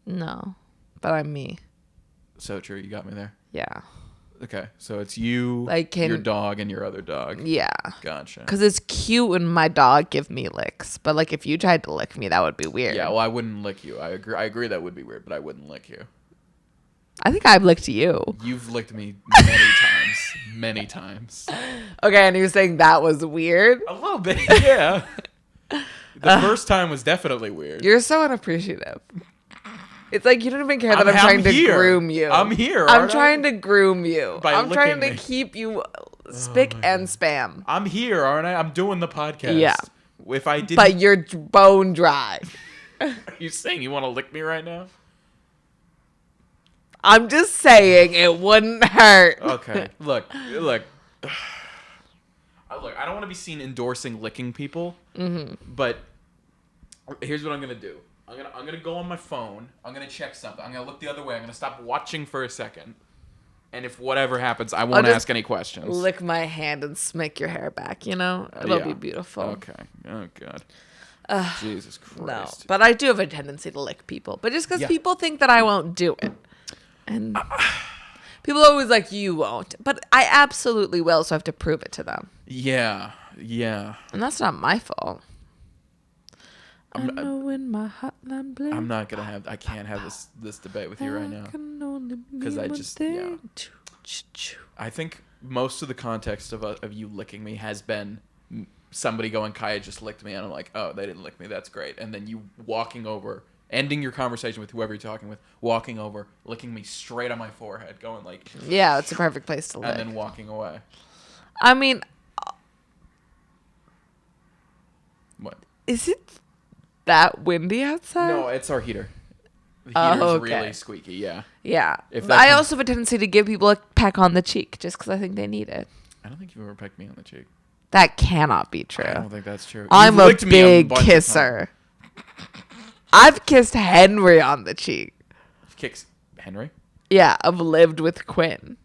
No. But I'm me. So true. You got me there. Yeah. Okay, so it's you, Like, your dog, and your other dog. Yeah. Gotcha. Because it's cute when my dog give me licks. But like if you tried to lick me, that would be weird. Yeah, well, I wouldn't lick you. I agree that would be weird, but I wouldn't lick you. I think I've licked you. You've licked me many times. Many times. Okay, and you're saying that was weird? A little bit, yeah. The first time was definitely weird. You're so unappreciative. It's like you don't even care that I'm trying to here. groom you. I'm here. I'm aren't trying I? to groom you. By I'm trying to licking me. keep you spick and spam. I'm here, aren't I? I'm doing the podcast. Yeah. If I didn't, But you're bone dry. are you saying you want to lick me right now? I'm just saying it wouldn't hurt. Okay. Look. Look. I don't want to be seen endorsing licking people. But here's what I'm gonna do. I'm gonna go on my phone. I'm gonna check something. I'm gonna look the other way. I'm gonna stop watching for a second. And if whatever happens, I won't just ask any questions. Lick my hand and smack your hair back, you know? It'll Yeah. be beautiful. Okay. Oh God. Jesus No, Christ. but I do have a tendency to lick people. But just because Yeah. people think that I won't do it. And people are always like, you won't. But I absolutely will, so I have to prove it to them. Yeah. Yeah. And that's not my fault. I know when my hotline blinks. I'm not gonna have. I can't have this debate with you right now. Because I just. Yeah. I think most of the context of you licking me has been somebody going, Kaija just licked me, and I'm like, oh, they didn't lick me. That's great. And then you walking over, ending your conversation with whoever you're talking with, walking over, licking me straight on my forehead, going like, Yeah, it's a perfect place to lick. and then walking away. I mean, What? is it that windy outside? No, it's our heater. The heater's okay. really squeaky. Yeah. Yeah. If But that I comes- also have a tendency to give people a peck on the cheek just because I think they need it. I don't think you've ever pecked me on the cheek. That cannot be true. I don't think that's true. I'm You've a licked me big bunch of kisser. times. I've kissed Henry on the cheek. Kicks Henry. Yeah, I've lived with Quinn.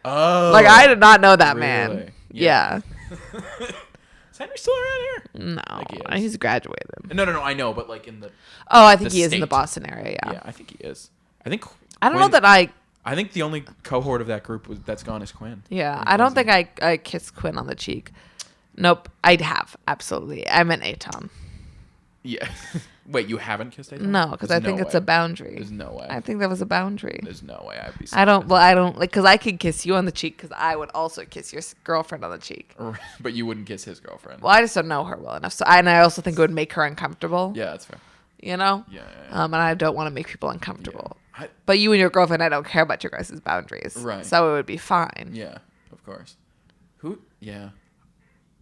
Oh. Like, I did not know that man. really? Yeah. Is Henry still around here? No, Like he is. he's graduated. No. I know, but like in the. Oh, I think The he is in the state. Boston area, Yeah, yeah. I think he is. I think. I don't know Quinn- that I think the only cohort of that group that's gone is Quinn. Yeah, I don't think I kissed Quinn on the cheek. Nope, I'd have, absolutely. I meant Aton. Yeah. Wait, you haven't kissed Aiden? No, because I think it's a boundary. There's no way. I think that was a boundary. There's no way I'd be. I don't, like, because I could kiss you on the cheek because I would also kiss your girlfriend on the cheek. But you wouldn't kiss his girlfriend. Well, I just don't know her well enough. So, and I also think it would make her uncomfortable. Yeah, that's fair. You know? Yeah. And I don't want to make people uncomfortable. Yeah. But you and your girlfriend, I don't care about your guys' boundaries. Right. So it would be fine. Yeah, of course. Who? Yeah.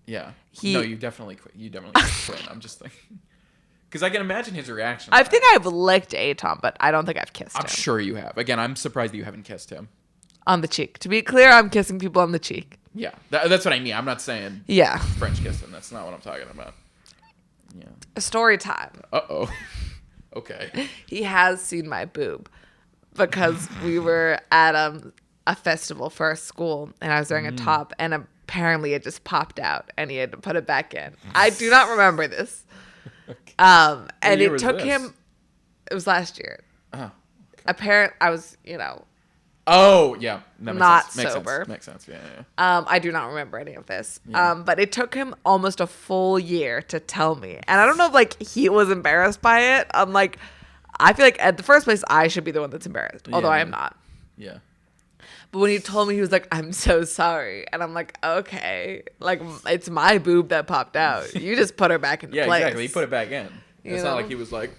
Yeah. He- No, you definitely quit. You definitely quit. I'm just thinking. Because I can imagine his reaction. I think I've licked Aton, but I don't think I've kissed I'm him. sure you have. Again, I'm surprised that you haven't kissed him. On the cheek. To be clear, I'm kissing people on the cheek. Yeah, that's what I mean. I'm not saying Yeah. French kissing. That's not what I'm talking about. Yeah. Story time. Uh-oh. Okay. He has seen my boob because we were at a festival for our school and I was wearing a top and apparently it just popped out and he had to put it back in. I do not remember this. Okay. And year it was took this? him, it was last year. Oh. Apparently, I was, Oh, yeah. That makes Not sense. Makes sober. Sense. Makes sense. Yeah. I do not remember any of this. Yeah. But it took him almost a full year to tell me. And I don't know if like he was embarrassed by it. I'm like, I feel like at the first place, I should be the one that's embarrassed, although I am not. Yeah. But when he told me, he was like, I'm so sorry. And I'm like, okay. Like, it's my boob that popped out. You just put her back into Yeah, place. exactly. He put it back in. It's not know? like he was like,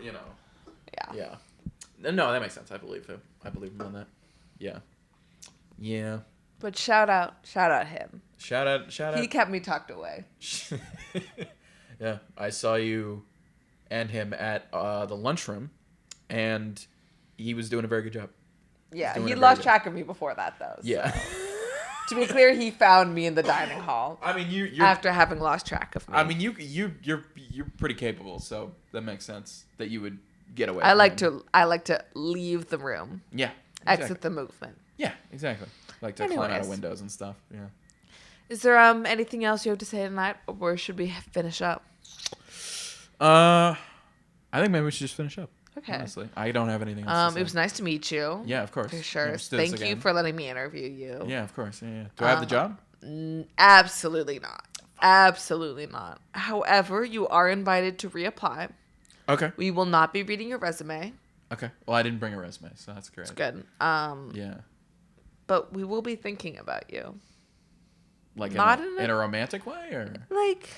Yeah. Yeah. No, that makes sense. I believe him. I believe him on that. Yeah. Yeah. But shout out him. Shout out. He kept me tucked away. Yeah. I saw you and him at the lunchroom, and he was doing a very good job. Yeah, Doing he it very lost good. track of me before that, though. So. Yeah. To be clear, he found me in the dining hall I mean, you're. after having lost track of me. I mean, you're pretty capable, so that makes sense that you would get away. I from like him. to leave the room, Yeah. exit the movement. Yeah, exactly. Like to climb out of Anyways. windows and stuff. Yeah. Is there anything else you have to say tonight, or should we finish up? I think maybe we should just finish up. Okay. Honestly, I don't have anything else. To say. It was nice to meet you. Yeah, of course. For sure. Yeah, let's do this Thank you again. for letting me interview you. Yeah, of course. Yeah. Do I have the job? Absolutely not. Absolutely not. However, you are invited to reapply. Okay. We will not be reading your resume. Okay. Well, I didn't bring a resume, so that's great. It's good. Yeah. But we will be thinking about you. Like Not in a romantic way, or Like,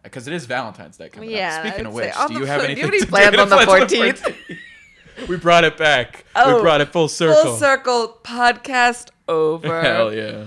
because it is Valentine's Day coming yeah. up. Speaking I'd of say which, on do the you have fo- anything? do you have any to do plans on the plans 14th? We brought it back. Oh, we brought it full circle. Full circle podcast over. Hell yeah.